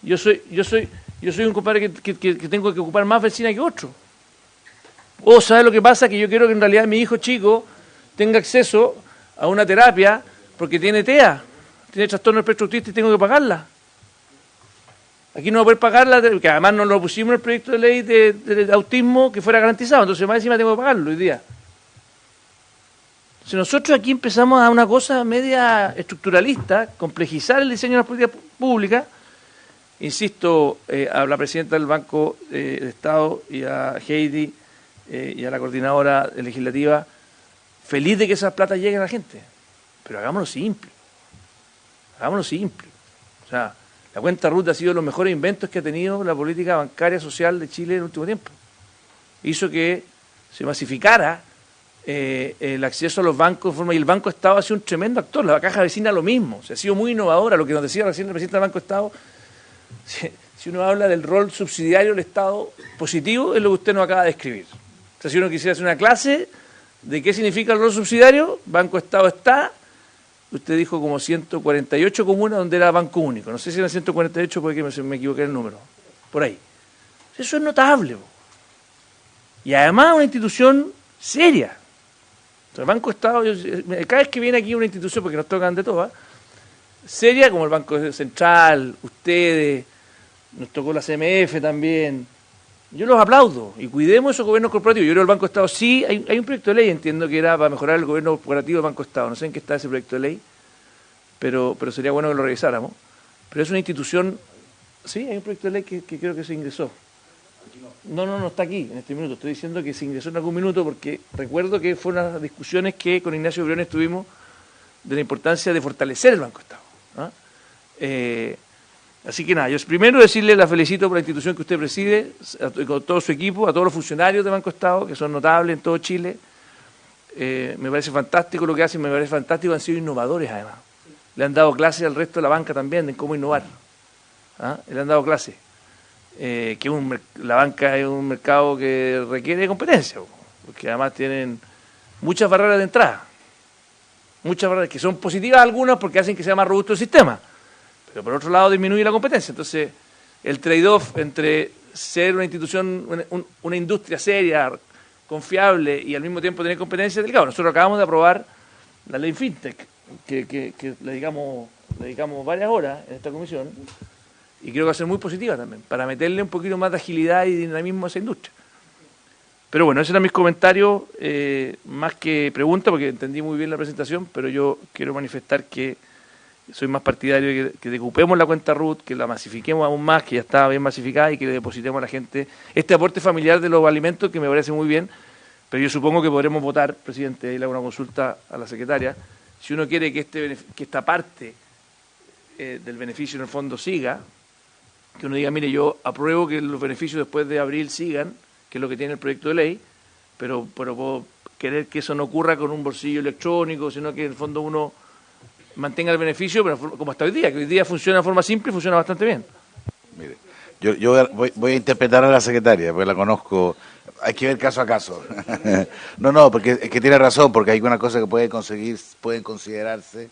yo soy un compadre que tengo que ocupar más benzina que otro. O ¿sabe lo que pasa? Que yo quiero que en realidad mi hijo chico tenga acceso a una terapia porque tiene TEA, tiene trastorno del espectro autista y tengo que pagarla. Aquí no voy a poder pagarla, porque además no lo pusimos en el proyecto de ley de autismo que fuera garantizado, entonces más encima tengo que pagarlo hoy día. Si nosotros aquí empezamos a una cosa media estructuralista, complejizar el diseño de las políticas públicas, insisto a la presidenta del Banco de Estado y a Heidi y a la coordinadora legislativa, feliz de que esas platas lleguen a la gente, pero hagámoslo simple. Hagámoslo simple. O sea, la cuenta RUT ha sido de los mejores inventos que ha tenido la política bancaria social de Chile en el último tiempo. Hizo que se masificara el acceso a los bancos, y el Banco Estado ha sido un tremendo actor, la caja vecina lo mismo, o sea, ha sido muy innovadora, lo que nos decía recién el presidente del Banco Estado, si uno habla del rol subsidiario del Estado positivo, es lo que usted nos acaba de describir. O sea, si uno quisiera hacer una clase de qué significa el rol subsidiario, Banco Estado está, usted dijo como 148 comunas donde era banco único, no sé si eran 148 porque me equivoqué en el número, por ahí. Eso es notable. Y además una institución seria. El Banco Estado, cada vez que viene aquí una institución, porque nos tocan de todo, seria como el Banco Central, ustedes, nos tocó la CMF también, yo los aplaudo y cuidemos esos gobiernos corporativos. Yo creo que el Banco Estado sí, hay un proyecto de ley, entiendo que era para mejorar el gobierno corporativo del Banco Estado, no sé en qué está ese proyecto de ley, pero sería bueno que lo revisáramos. Pero es una institución, sí, hay un proyecto de ley que creo que se ingresó. No está aquí en este minuto. Estoy diciendo que se ingresó en algún minuto porque recuerdo que fueron unas discusiones que con Ignacio Briones tuvimos de la importancia de fortalecer el Banco Estado. ¿Ah? Así que nada, yo primero decirle la felicito por la institución que usted preside, con todo su equipo, a todos los funcionarios del Banco Estado, que son notables en todo Chile. Me parece fantástico lo que hacen, me parece fantástico, han sido innovadores además. Le han dado clases al resto de la banca también de cómo innovar. ¿Ah? Le han dado clases. Que la banca es un mercado que requiere competencia, porque además tienen muchas barreras de entrada, muchas barreras que son positivas algunas porque hacen que sea más robusto el sistema, pero por otro lado disminuye la competencia. Entonces el trade-off entre ser una institución, una industria seria, confiable y al mismo tiempo tener competencia es delicado. Nosotros acabamos de aprobar la ley FinTech, que le dedicamos varias horas en esta comisión, y creo que va a ser muy positiva también, para meterle un poquito más de agilidad y dinamismo a esa industria. Pero bueno, esos eran mis comentarios, más que preguntas, porque entendí muy bien la presentación, pero yo quiero manifestar que soy más partidario de que ocupemos la cuenta RUT, que la masifiquemos aún más, que ya está bien masificada, y que le depositemos a la gente este aporte familiar de los alimentos, que me parece muy bien, pero yo supongo que podremos votar, presidente, ahí le hago una consulta a la secretaria, si uno quiere que esta parte del beneficio en el fondo siga, que uno diga, mire, yo apruebo que los beneficios después de abril sigan, que es lo que tiene el proyecto de ley, pero puedo querer que eso no ocurra con un bolsillo electrónico, sino que en el fondo uno mantenga el beneficio, pero como hasta hoy día, que hoy día funciona de forma simple y funciona bastante bien. Mire, yo voy a interpretar a la secretaria, porque la conozco, hay que ver caso a caso. No, porque es que tiene razón, porque hay una cosa que pueden considerarse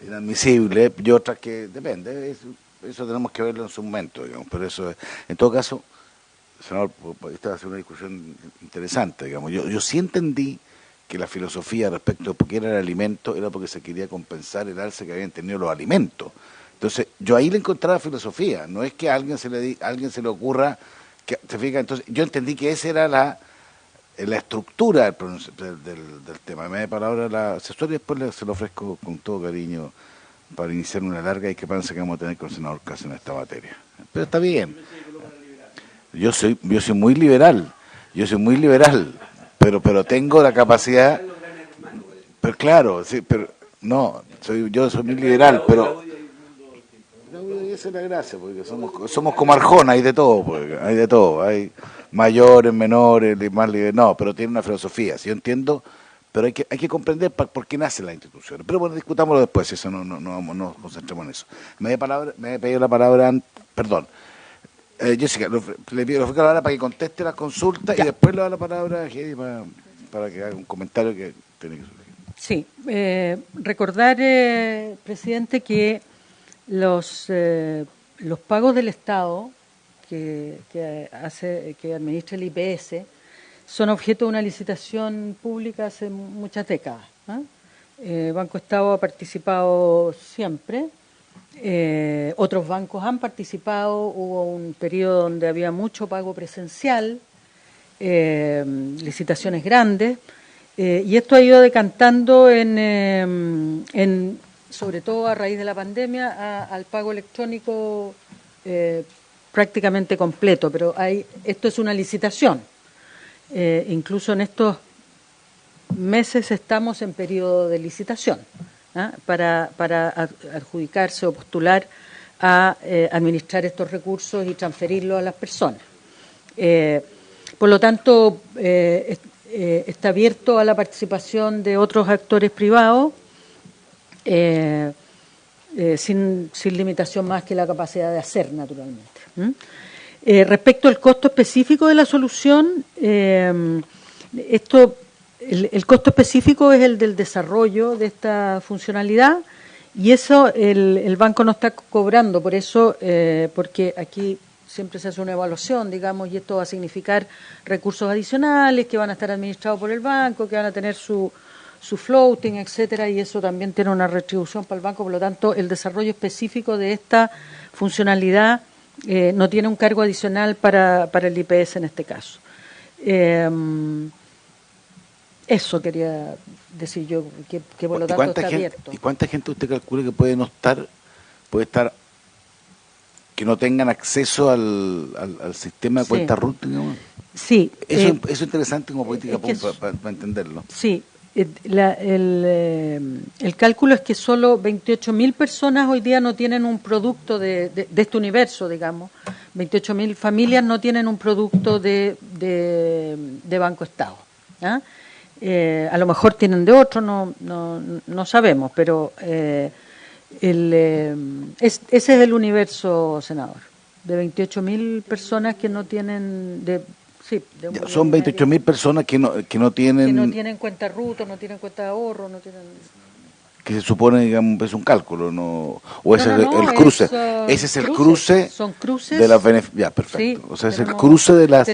inadmisible y otras que depende. eso tenemos que verlo en su momento, digamos, pero eso, en todo caso, senador, esta va a ser una discusión interesante, digamos. Yo sí entendí que la filosofía respecto a por qué era el alimento era porque se quería compensar el alza que habían tenido los alimentos. Entonces, yo ahí le encontraba filosofía, no es que a alguien se le ocurra, que, ¿te fijas? Entonces, yo entendí que esa era la estructura del tema. Me da palabra la asesora y después se lo ofrezco con todo cariño para iniciar una larga discrepancia que vamos a tener con el senador Caso en esta materia. Pero está bien. Yo soy muy liberal, pero tengo la capacidad, pero claro, sí, pero no, yo soy muy liberal, pero esa es la gracia, porque somos como Arjona, hay de todo, hay mayores, menores, más liberales, no, pero tiene una filosofía, si yo entiendo, pero hay que comprender por qué nacen las instituciones. Pero bueno, discutámoslo después, eso no nos concentremos en eso. Me he pedido la palabra, perdón. Jessica, le pido la palabra para que conteste las consultas y después le doy la palabra a Heidi para que haga un comentario que tiene que surgir. Sí, recordar, presidente, que los pagos del Estado que administra el IPS son objeto de una licitación pública hace muchas décadas. Banco Estado ha participado siempre. Otros bancos han participado, hubo un periodo donde había mucho pago presencial, licitaciones grandes, y esto ha ido decantando sobre todo a raíz de la pandemia, al pago electrónico prácticamente completo, pero esto es una licitación. Incluso en estos meses estamos en periodo de licitación. Para adjudicarse o postular a administrar estos recursos y transferirlos a las personas. Por lo tanto, está abierto a la participación de otros actores privados sin limitación más que la capacidad de hacer, naturalmente. Respecto al costo específico de la solución, el costo específico es el del desarrollo de esta funcionalidad y eso el banco no está cobrando, por eso, porque aquí siempre se hace una evaluación, digamos, y esto va a significar recursos adicionales que van a estar administrados por el banco, que van a tener su floating, etcétera, y eso también tiene una retribución para el banco, por lo tanto, el desarrollo específico de esta funcionalidad no tiene un cargo adicional para el IPS en este caso. Eso quería decir yo, que por lo tanto está abierto. ¿Y cuánta gente usted calcula que puede estar, que no tengan acceso al sistema de cuenta RUT? Sí. Eso es interesante como política para entenderlo. Sí. El cálculo es que solo 28.000 personas hoy día no tienen un producto de este universo, digamos. 28.000 familias no tienen un producto de Banco Estado. A lo mejor tienen de otro, no sabemos, pero ese es el universo, senador, de 28.000 personas que no tienen son 28.000 personas que no tienen... Que no tienen cuenta RUT, no tienen cuenta de ahorro, no tienen... Que se supone, digamos, es un cálculo, ¿no? O ese es el cruce. Ese es el cruce. Son cruces. De las ya, perfecto. Sí, o sea, es el cruce de las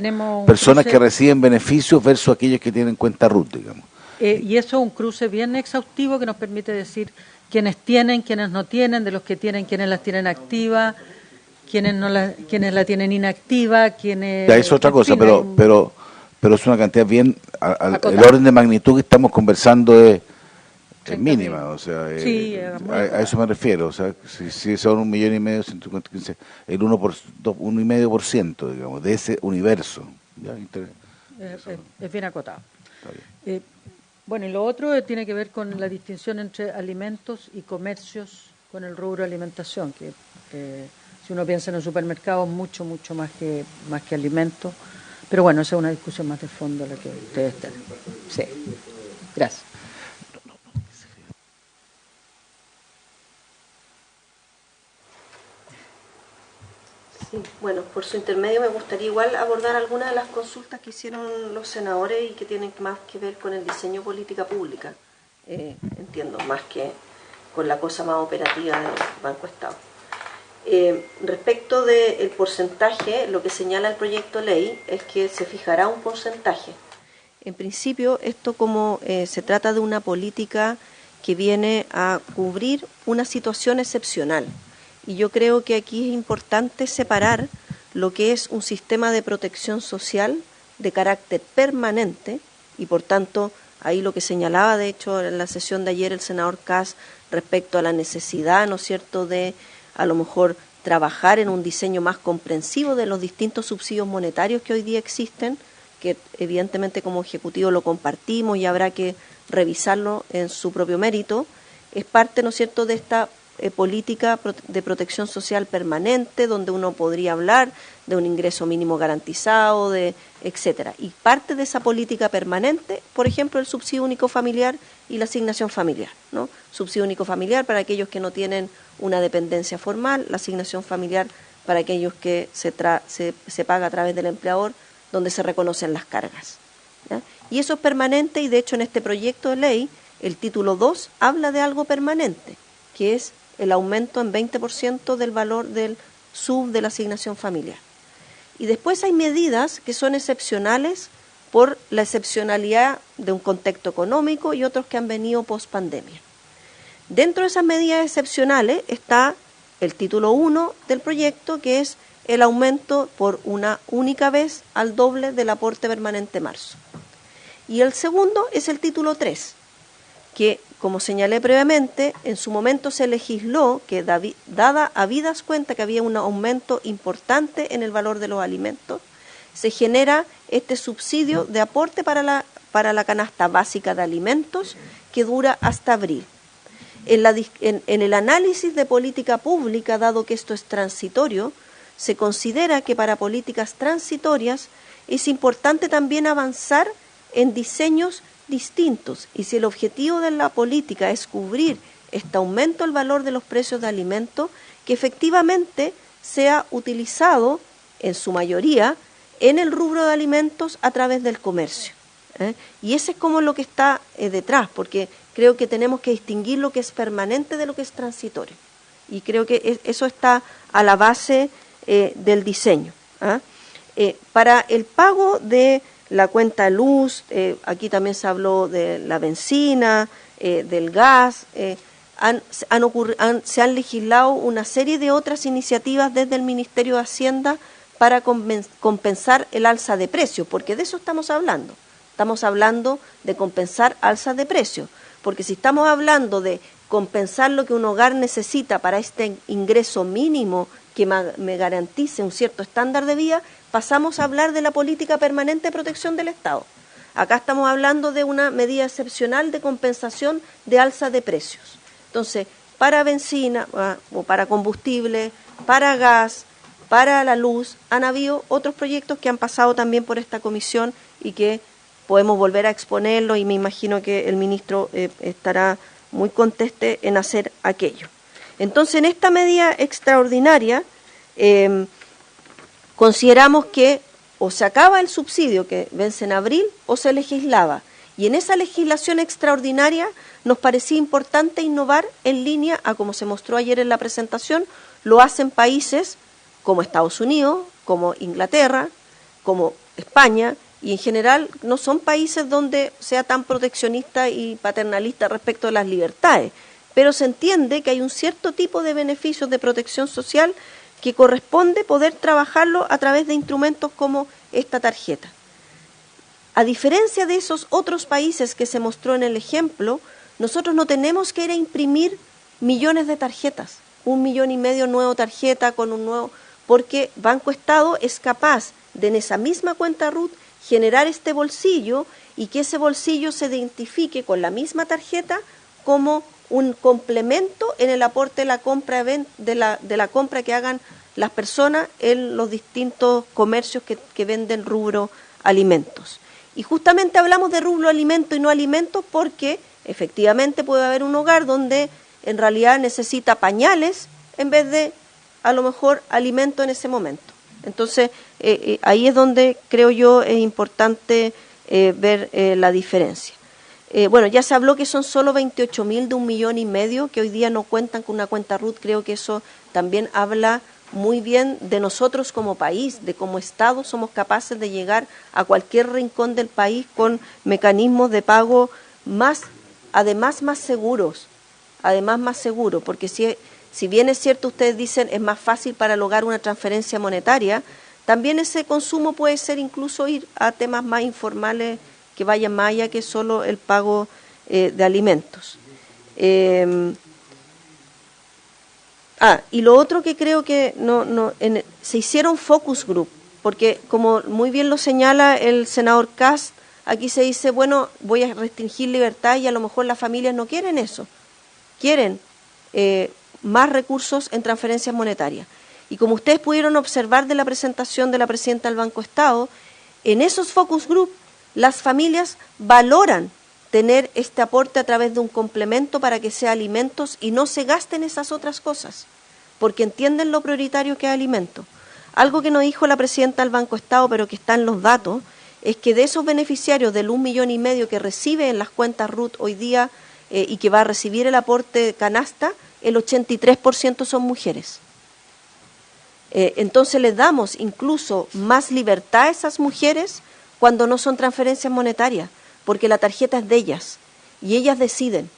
personas que reciben beneficios versus aquellos que tienen cuenta RUT, digamos. Y eso es un cruce bien exhaustivo que nos permite decir quiénes tienen, quiénes no tienen, de los que tienen, quiénes las tienen activas, quiénes la tienen inactiva, quiénes... Ya, es otra cosa, pero es una cantidad bien... el orden de magnitud que estamos conversando es mínima, o sea, a eso me refiero, o sea, si son 1,5 millones, 150, el 1,5%, digamos, de ese universo. ¿Ya? Es bien acotado. Bueno, y lo otro tiene que ver con la distinción entre alimentos y comercios con el rubro de alimentación, que si uno piensa en el supermercado, mucho más que alimentos, pero bueno, esa es una discusión más de fondo la que ustedes tienen. Sí, gracias. Sí, bueno, por su intermedio me gustaría igual abordar algunas de las consultas que hicieron los senadores y que tienen más que ver con el diseño de política pública, entiendo, más que con la cosa más operativa del Banco Estado. Respecto del porcentaje, lo que señala el proyecto de ley es que se fijará un porcentaje. En principio, esto como se trata de una política que viene a cubrir una situación excepcional. Y yo creo que aquí es importante separar lo que es un sistema de protección social de carácter permanente, y por tanto, ahí lo que señalaba, de hecho, en la sesión de ayer el senador Kass respecto a la necesidad, ¿no es cierto?, de a lo mejor trabajar en un diseño más comprensivo de los distintos subsidios monetarios que hoy día existen, que evidentemente como Ejecutivo lo compartimos y habrá que revisarlo en su propio mérito, es parte, ¿no es cierto?, de esta política de protección social permanente, donde uno podría hablar de un ingreso mínimo garantizado, etcétera. Y parte de esa política permanente, por ejemplo, el subsidio único familiar y la asignación familiar, ¿no? Subsidio único familiar para aquellos que no tienen una dependencia formal, la asignación familiar para aquellos que se paga a través del empleador, donde se reconocen las cargas, ¿ya? Y eso es permanente, y de hecho en este proyecto de ley, el título 2 habla de algo permanente, que es el aumento en 20% del valor del sub de la asignación familiar. Y después hay medidas que son excepcionales por la excepcionalidad de un contexto económico y otros que han venido post pandemia. Dentro de esas medidas excepcionales está el título 1 del proyecto, que es el aumento por una única vez al doble del aporte permanente marzo. Y el segundo es el título 3, que, como señalé previamente, en su momento se legisló que, dada habidas cuenta que había un aumento importante en el valor de los alimentos, se genera este subsidio de aporte para la canasta básica de alimentos que dura hasta abril. En el análisis de política pública, dado que esto es transitorio, se considera que para políticas transitorias es importante también avanzar en diseños distintos, y si el objetivo de la política es cubrir este aumento del valor de los precios de alimentos, que efectivamente sea utilizado en su mayoría en el rubro de alimentos a través del comercio. Y ese es como lo que está detrás, porque creo que tenemos que distinguir lo que es permanente de lo que es transitorio, y creo que eso está a la base del diseño. Para el pago de la cuenta de luz, aquí también se habló de la benzina, del gas, se han legislado una serie de otras iniciativas desde el Ministerio de Hacienda para compensar el alza de precios, porque de eso estamos hablando. Estamos hablando de compensar alzas de precios, porque si estamos hablando de compensar lo que un hogar necesita para este ingreso mínimo que me garantice un cierto estándar de vida, pasamos a hablar de la política permanente de protección del Estado. Acá estamos hablando de una medida excepcional de compensación de alza de precios. Entonces, para benzina o para combustible, para gas, para la luz, han habido otros proyectos que han pasado también por esta comisión y que podemos volver a exponerlo, y me imagino que el ministro estará muy conteste en hacer aquello. Entonces, en esta medida extraordinaria, consideramos que o se acaba el subsidio que vence en abril o se legislaba. Y en esa legislación extraordinaria nos parecía importante innovar en línea a como se mostró ayer en la presentación, lo hacen países como Estados Unidos, como Inglaterra, como España, y en general no son países donde sea tan proteccionista y paternalista respecto de las libertades, pero se entiende que hay un cierto tipo de beneficios de protección social que corresponde poder trabajarlo a través de instrumentos como esta tarjeta. A diferencia de esos otros países que se mostró en el ejemplo, nosotros no tenemos que ir a imprimir millones de tarjetas, 1,5 millones nueva tarjeta con un nuevo, porque Banco Estado es capaz de en esa misma cuenta RUT generar este bolsillo y que ese bolsillo se identifique con la misma tarjeta como un complemento en el aporte de la compra de la compra que hagan las personas en los distintos comercios que venden rubro alimentos. Y justamente hablamos de rubro alimentos y no alimentos porque efectivamente puede haber un hogar donde en realidad necesita pañales en vez de a lo mejor alimento en ese momento. Entonces, ahí es donde creo yo es importante ver la diferencia. bueno, ya se habló que son solo 28.000 de 1,5 millones que hoy día no cuentan con una cuenta RUT. Creo que eso también habla muy bien de nosotros como país, de como Estado somos capaces de llegar a cualquier rincón del país con mecanismos de pago además más seguros, porque si bien es cierto, ustedes dicen es más fácil para lograr una transferencia monetaria, también ese consumo puede ser incluso ir a temas más informales que vayan más allá que solo el pago de alimentos. Y lo otro que creo que se hicieron focus group, porque como muy bien lo señala el senador Kast, aquí se dice, bueno, voy a restringir libertad y a lo mejor las familias no quieren eso, quieren más recursos en transferencias monetarias. Y como ustedes pudieron observar de la presentación de la presidenta del Banco Estado, en esos focus group las familias valoran tener este aporte a través de un complemento para que sea alimentos y no se gasten esas otras cosas, porque entienden lo prioritario que es alimento. Algo que no dijo la presidenta del Banco Estado, pero que está en los datos, es que de esos beneficiarios del 1,5 millones que recibe en las cuentas RUT hoy día y que va a recibir el aporte canasta, el 83% son mujeres. Entonces les damos incluso más libertad a esas mujeres cuando no son transferencias monetarias, porque la tarjeta es de ellas y ellas deciden.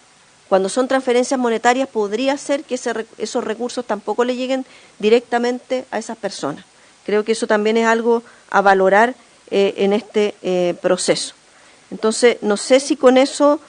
Cuando son transferencias monetarias podría ser que esos recursos tampoco le lleguen directamente a esas personas. Creo que eso también es algo a valorar en este proceso. Entonces, no sé si con eso...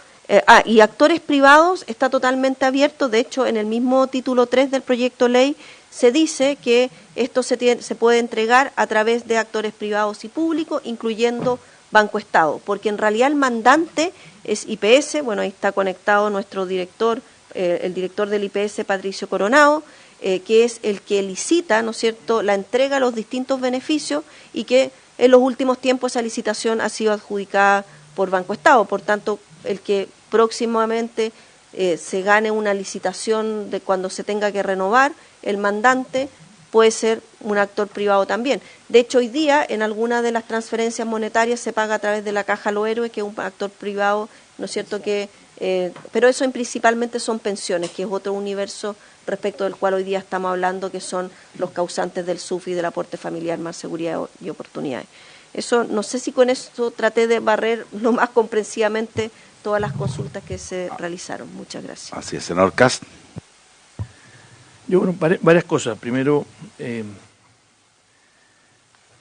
y actores privados está totalmente abierto. De hecho, en el mismo título 3 del proyecto ley se dice que esto se puede entregar a través de actores privados y públicos, incluyendo Banco Estado, porque en realidad el mandante es IPS. Bueno, ahí está conectado nuestro director, el director del IPS, Patricio Coronado, que es el que licita, ¿no es cierto?, la entrega de los distintos beneficios, y que en los últimos tiempos esa licitación ha sido adjudicada por Banco Estado. Por tanto, el que próximamente se gane una licitación de cuando se tenga que renovar, el mandante puede ser un actor privado también. De hecho, hoy día en algunas de las transferencias monetarias se paga a través de la Caja Los Héroes, que es un actor privado, ¿no es cierto?, pero eso principalmente son pensiones, que es otro universo respecto del cual hoy día estamos hablando, que son los causantes del SUFI, del aporte familiar, más seguridad y oportunidades. Eso, no sé si con esto traté de barrer lo más comprensivamente todas las consultas que se realizaron. Muchas gracias. Así es, senador Kast. Yo, bueno, varias cosas. Primero,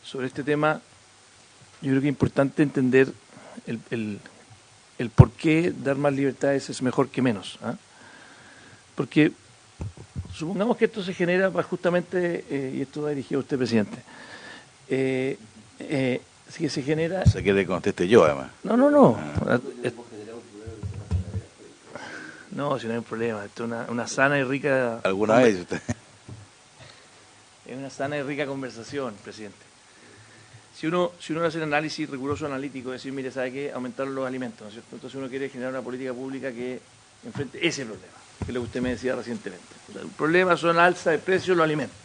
sobre este tema, yo creo que es importante entender el por qué dar más libertades es mejor que menos. Porque supongamos que esto se genera justamente, y esto va dirigido a usted, presidente, si se genera... Se quiere que conteste yo, además. No. No, si no hay un problema. Esto es una sana y rica... ¿Alguna vez usted? Es una sana y rica conversación, presidente. Si uno hace un análisis riguroso analítico, decir, mire, ¿sabe qué? Aumentaron los alimentos, ¿no es cierto? Entonces uno quiere generar una política pública que enfrente ese problema, que es lo que usted me decía recientemente. O sea, el problema son alza de precios de los alimentos.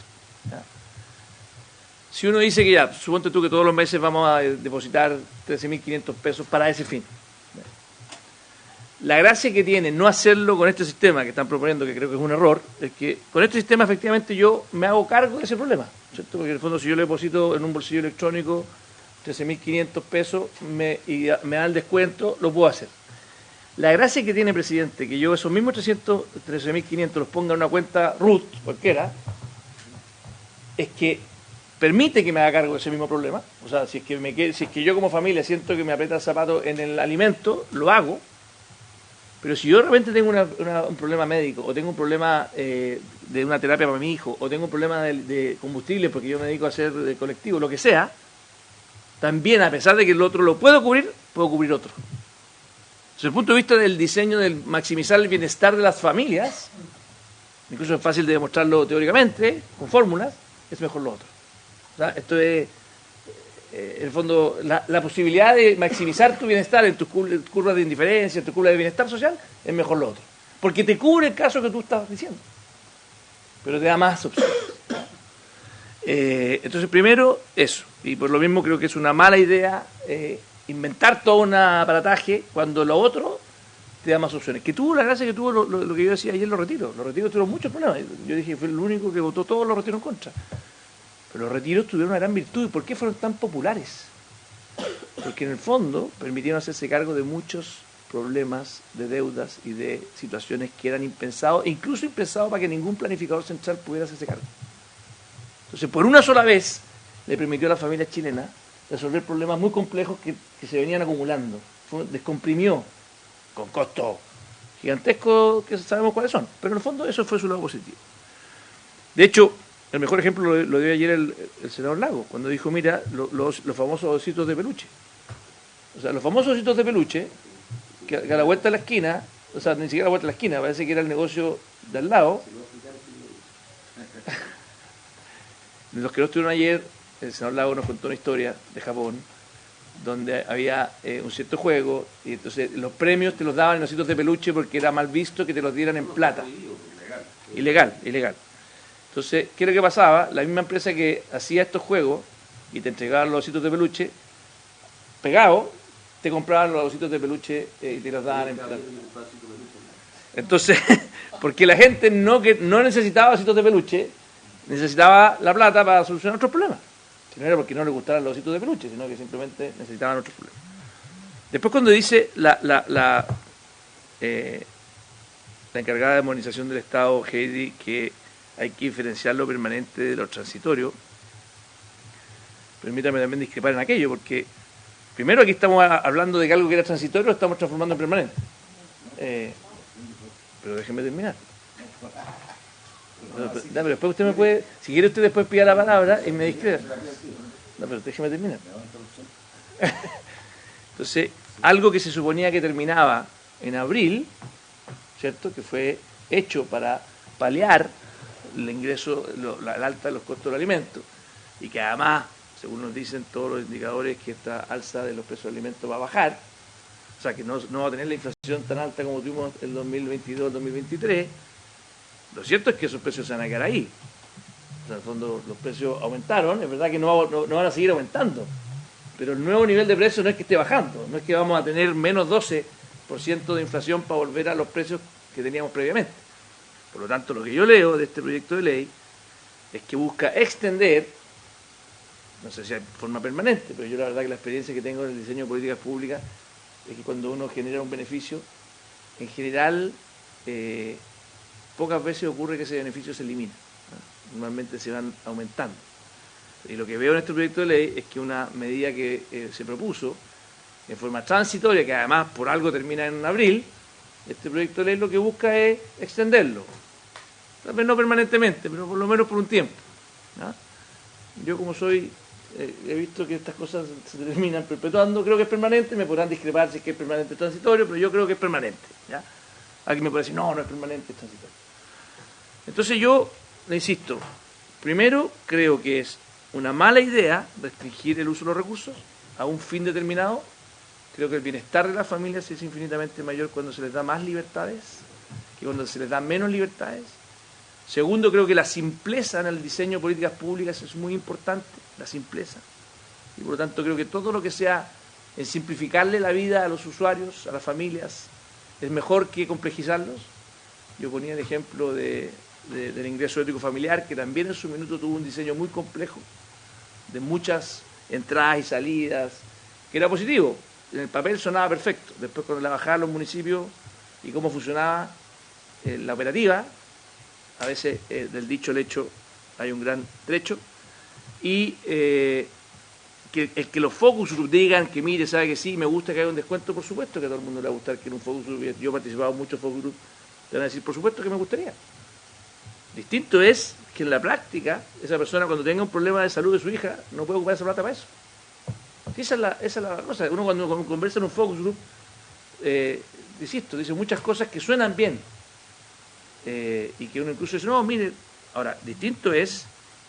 ¿Ya? Si uno dice que ya, suponte tú que todos los meses vamos a depositar 13.500 pesos para ese fin. La gracia que tiene no hacerlo con este sistema que están proponiendo, que creo que es un error, es que con este sistema efectivamente yo me hago cargo de ese problema, ¿cierto? Porque en el fondo si yo le deposito en un bolsillo electrónico 13.500 pesos y me da el descuento, lo puedo hacer. La gracia que tiene, presidente, que yo esos mismos 13.500 los ponga en una cuenta RUT, cualquiera, es que permite que me haga cargo de ese mismo problema. O sea, si es que yo como familia siento que me aprieta el zapato en el alimento, lo hago. Pero si yo de repente tengo un problema médico, o tengo un problema de una terapia para mi hijo, o tengo un problema de combustible porque yo me dedico a hacer colectivo, lo que sea, también, a pesar de que el otro lo puedo cubrir otro. Desde el punto de vista del diseño del maximizar el bienestar de las familias, incluso es fácil de demostrarlo teóricamente, con fórmulas, es mejor lo otro. O sea, esto es... en el fondo, la posibilidad de maximizar tu bienestar en tus curvas de indiferencia, en tu curva de bienestar social, es mejor lo otro. Porque te cubre el caso que tú estás diciendo. Pero te da más opciones. Entonces, primero, eso. Y por lo mismo creo que es una mala idea inventar todo un aparataje cuando lo otro te da más opciones. Que tuvo la gracia que tuvo lo que yo decía ayer, los retiros. Los retiros tuvieron muchos problemas. Yo dije que fue el único que votó todos los retiros en contra. Pero los retiros tuvieron una gran virtud. ¿Y por qué fueron tan populares? Porque en el fondo permitieron hacerse cargo de muchos problemas, de deudas y de situaciones que eran impensados, incluso impensados para que ningún planificador central pudiera hacerse cargo. Entonces, por una sola vez, le permitió a la familia chilena resolver problemas muy complejos que se venían acumulando. Descomprimió, con costos gigantescos que sabemos cuáles son, pero en el fondo eso fue su lado positivo. De hecho, el mejor ejemplo lo dio ayer el senador Lago, cuando dijo, mira, los famosos ositos de peluche. O sea, los famosos ositos de peluche, que a la vuelta de la esquina, o sea, ni siquiera a la vuelta de la esquina, parece que era el negocio de al lado. Los que no estuvieron ayer, el senador Lago nos contó una historia de Japón, donde había un cierto juego, y entonces los premios te los daban en ositos de peluche porque era mal visto que te los dieran en plata. Ilegal. Entonces, ¿qué es lo que pasaba? La misma empresa que hacía estos juegos y te entregaban los ositos de peluche pegados, te compraban los ositos de peluche y te los daban en plata. Entonces, porque la gente no necesitaba ositos de peluche, necesitaba la plata para solucionar otros problemas. Que no era porque no le gustaran los ositos de peluche, sino que simplemente necesitaban otros problemas. Después, cuando dice la encargada de modernización del Estado, Heidi, que hay que diferenciar lo permanente de lo transitorio, permítame también discrepar en aquello, porque primero aquí estamos hablando de que algo que era transitorio lo estamos transformando en permanente. Pero déjeme terminar. Pero después usted me puede, si quiere usted después pida la palabra y me discrepa. No, pero déjeme terminar. Entonces, algo que se suponía que terminaba en abril, ¿cierto? Que fue hecho para paliar el ingreso, el alta de los costos del alimento, y que además, según nos dicen todos los indicadores, que esta alza de los precios de alimentos va a bajar, o sea que no va a tener la inflación tan alta como tuvimos el 2022, el 2023. Lo cierto es que esos precios se van a quedar ahí. O sea, en el fondo los precios aumentaron, es verdad que no van a seguir aumentando, pero el nuevo nivel de precios no es que esté bajando, no es que vamos a tener menos 12% de inflación para volver a los precios que teníamos previamente. Por lo tanto, lo que yo leo de este proyecto de ley es que busca extender, no sé si de forma permanente, pero yo la verdad que la experiencia que tengo en el diseño de políticas públicas es que cuando uno genera un beneficio, en general, pocas veces ocurre que ese beneficio se elimina. Normalmente se van aumentando. Y lo que veo en este proyecto de ley es que una medida que se propuso en forma transitoria, que además por algo termina en abril, este proyecto de ley lo que busca es extenderlo. Tal vez no permanentemente, pero por lo menos por un tiempo. ¿No? Yo como soy, he visto que estas cosas se terminan perpetuando, creo que es permanente, me podrán discrepar si es que es permanente o transitorio, pero yo creo que es permanente. ¿Ya? Alguien me puede decir, no es permanente, es transitorio. Entonces yo le insisto, primero creo que es una mala idea restringir el uso de los recursos a un fin determinado. Creo que el bienestar de las familias es infinitamente mayor cuando se les da más libertades que cuando se les da menos libertades. Segundo, creo que la simpleza en el diseño de políticas públicas es muy importante, la simpleza. Y por lo tanto creo que todo lo que sea en simplificarle la vida a los usuarios, a las familias, es mejor que complejizarlos. Yo ponía el ejemplo del ingreso ético familiar, que también en su minuto tuvo un diseño muy complejo, de muchas entradas y salidas, que era positivo. En el papel sonaba perfecto. Después cuando la bajaban los municipios y cómo funcionaba la operativa, a veces del dicho al hecho hay un gran trecho, y que los focus group digan que mire, sabe que sí, me gusta que haya un descuento, por supuesto que a todo el mundo le va a gustar que en un focus group, yo he participado en muchos focus group, te van a decir, por supuesto que me gustaría. Distinto es que en la práctica, esa persona cuando tenga un problema de salud de su hija, no puede ocupar esa plata para eso. Esa es la cosa. Uno cuando conversa en un focus group, insisto, dice muchas cosas que suenan bien, y que uno incluso dice, no, mire, ahora, distinto es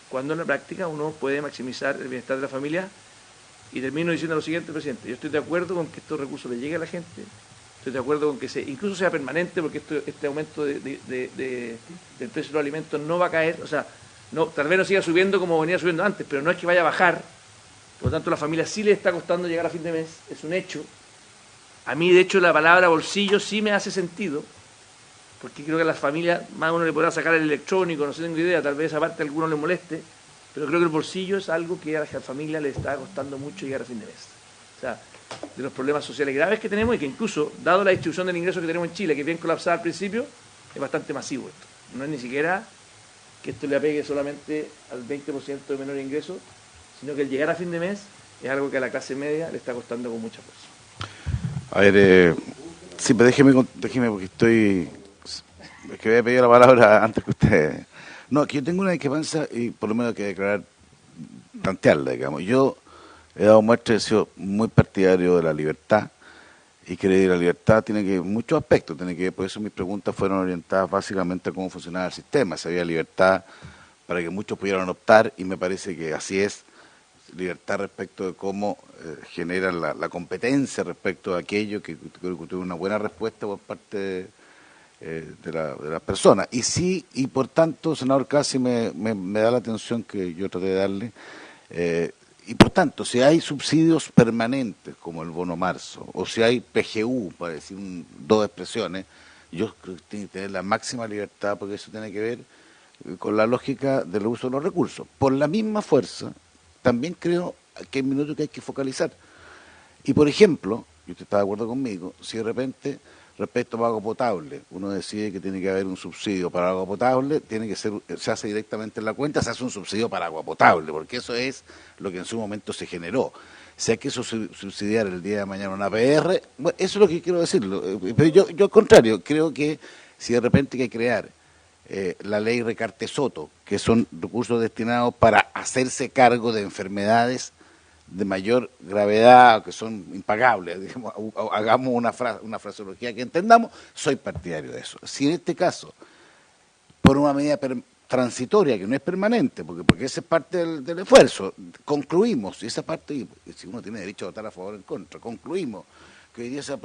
cuando en la práctica uno puede maximizar el bienestar de la familia. Y termino diciendo lo siguiente, presidente, yo estoy de acuerdo con que estos recursos le lleguen a la gente, estoy de acuerdo con que incluso sea permanente, porque este aumento del precio de los alimentos no va a caer, o sea, no, tal vez no siga subiendo como venía subiendo antes, pero no es que vaya a bajar. Por lo tanto, a la familia sí le está costando llegar a fin de mes, es un hecho. A mí, de hecho, la palabra bolsillo sí me hace sentido, porque creo que a las familias más uno le podrá sacar el electrónico, no sé, tengo idea, tal vez esa parte a alguno le moleste, pero creo que el bolsillo es algo que a la familia le está costando mucho llegar a fin de mes. O sea, de los problemas sociales graves que tenemos y que incluso, dado la distribución del ingreso que tenemos en Chile, que es bien colapsada al principio, es bastante masivo esto. No es ni siquiera que esto le apegue solamente al 20% de menor ingreso, sino que el llegar a fin de mes es algo que a la clase media le está costando con mucha fuerza. A ver, sí, pero déjeme porque es que había pedido la palabra antes que usted. No, que yo tengo una discrepancia y por lo menos hay que declarar, plantearla, digamos. Yo he dado muestra, he sido muy partidario de la libertad y creo que la libertad tiene que muchos aspectos, tiene que por eso mis preguntas fueron orientadas básicamente a cómo funcionaba el sistema, si había libertad para que muchos pudieran optar y me parece que así es, libertad respecto de cómo generan la competencia respecto de aquello, que creo que tuve una buena respuesta por parte de las personas. Y sí, y por tanto, senador, casi me da la atención que yo traté de darle. Y por tanto, si hay subsidios permanentes, como el bono marzo, o si hay PGU, para decir dos expresiones, yo creo que tiene que tener la máxima libertad, porque eso tiene que ver con la lógica del uso de los recursos. Por la misma fuerza, también creo que hay minutos que hay que focalizar. Y por ejemplo, y usted está de acuerdo conmigo, si de repente, respecto a agua potable, uno decide que tiene que haber un subsidio para agua potable, tiene que ser, se hace directamente en la cuenta, se hace un subsidio para agua potable, porque eso es lo que en su momento se generó. Si hay que subsidiar el día de mañana una APR, bueno, eso es lo que quiero decirlo. Pero yo al contrario, creo que si de repente hay que crear la ley Recarte-Soto, que son recursos destinados para hacerse cargo de enfermedades de mayor gravedad, que son impagables, digamos, hagamos una fraseología que entendamos, soy partidario de eso. Si en este caso, por una medida transitoria, que no es permanente, porque esa es parte del esfuerzo, concluimos, y esa parte, si uno tiene derecho a votar a favor o en contra, concluimos que hoy día se ha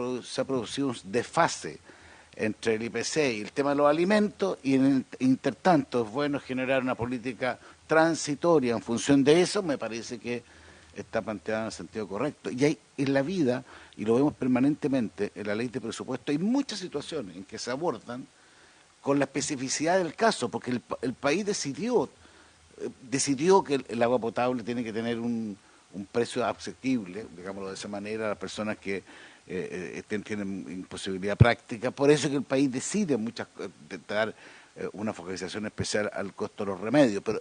producido un desfase entre el IPC y el tema de los alimentos, y en el intertanto es bueno generar una política transitoria en función de eso, me parece que está planteada en el sentido correcto. Y hay en la vida, y lo vemos permanentemente en la ley de presupuesto, hay muchas situaciones en que se abordan con la especificidad del caso, porque el país decidió que el agua potable tiene que tener un precio asequible, digámoslo de esa manera, a las personas que tienen imposibilidad práctica. Por eso es que el país decide dar una focalización especial al costo de los remedios. Pero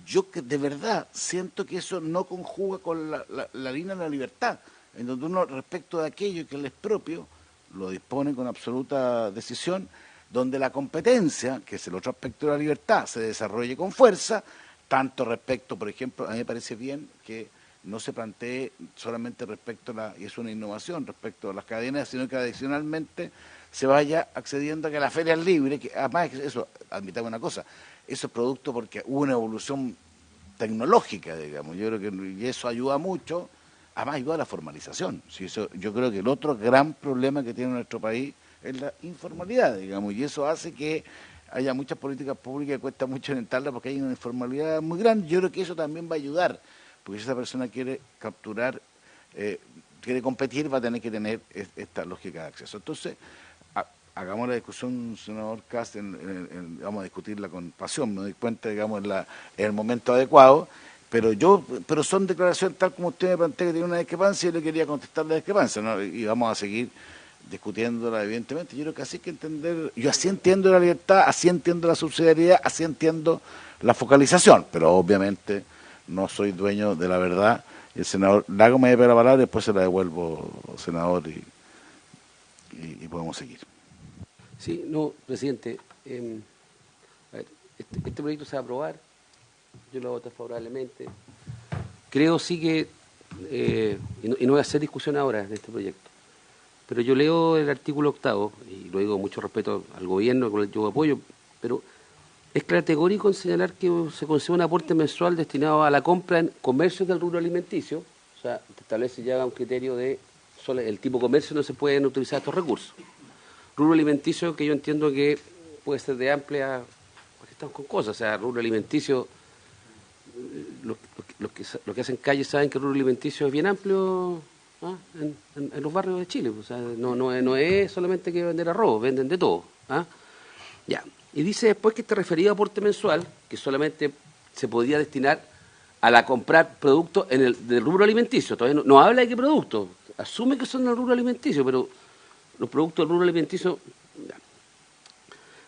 yo de verdad siento que eso no conjuga con la línea de la libertad, en donde uno, respecto de aquello que le es propio, lo dispone con absoluta decisión, donde la competencia, que es el otro aspecto de la libertad, se desarrolle con fuerza, tanto respecto, por ejemplo, a mí me parece bien que no se plantee solamente respecto y es una innovación respecto a las cadenas, sino que adicionalmente se vaya accediendo a que la feria es libre, que además eso, admitamos una cosa, eso es producto porque hubo una evolución tecnológica, digamos, yo creo que y eso ayuda mucho, además ayuda a la formalización. Si eso, yo creo que el otro gran problema que tiene nuestro país es la informalidad, digamos, y eso hace que haya muchas políticas públicas que cuesta mucho orientarlas porque hay una informalidad muy grande. Yo creo que eso también va a ayudar, porque si esa persona quiere capturar, quiere competir, va a tener que tener esta lógica de acceso. Entonces, hagamos la discusión, senador Kast, vamos a discutirla con pasión, me doy cuenta, digamos, en el momento adecuado, pero son declaraciones tal como usted me plantea que tiene una discrepancia, y yo le quería contestar la discrepancia, ¿no? Y vamos a seguir discutiéndola, evidentemente. Yo creo que así hay que entender, yo así entiendo la libertad, así entiendo la subsidiariedad, así entiendo la focalización, pero obviamente no soy dueño de la verdad. El senador Lago me debe la palabra y después se la devuelvo, senador, y podemos seguir. Sí, no, presidente, a ver, este proyecto se va a aprobar, yo lo voto favorablemente. Creo sí que, y no voy a hacer discusión ahora de este proyecto, pero yo leo el artículo 8, y lo digo con mucho respeto al gobierno, con el que yo apoyo, pero es categórico en señalar que se concede un aporte mensual destinado a la compra en comercios del rubro alimenticio, o sea, se establece ya un criterio de solo el tipo de comercio no se pueden utilizar estos recursos. Rubro alimenticio que yo entiendo que puede ser de amplia, porque estamos con cosas, o sea, rubro alimenticio, los que hacen calles saben que el rubro alimenticio es bien amplio, en los barrios de Chile. O sea, no es solamente que vender arroz, venden de todo. Ya. Y dice después que este referido aporte mensual, que solamente se podía destinar a la comprar productos del rubro alimenticio. Todavía no habla de qué productos. Asume que son del rubro alimenticio, pero los productos del rubro alimenticio, ya.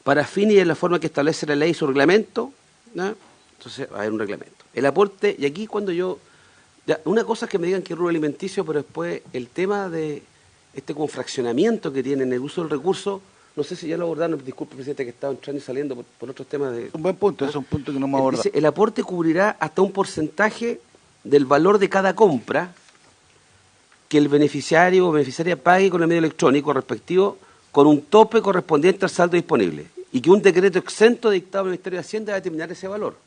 Para fines y en la forma que establece la ley y su reglamento, ¿no? Entonces va a haber un reglamento. El aporte, y aquí cuando una cosa es que me digan que es rubro alimenticio, pero después el tema de este confraccionamiento que tienen en el uso del recurso, no sé si ya lo abordaron, disculpe, presidente, que estaba entrando y saliendo por otros temas de... Un buen punto, es un punto que no hemos abordado. Dice, el aporte cubrirá hasta un porcentaje del valor de cada compra que el beneficiario o beneficiaria pague con el medio electrónico respectivo, con un tope correspondiente al saldo disponible, y que un decreto exento dictado por el Ministerio de Hacienda va a determinar ese valor.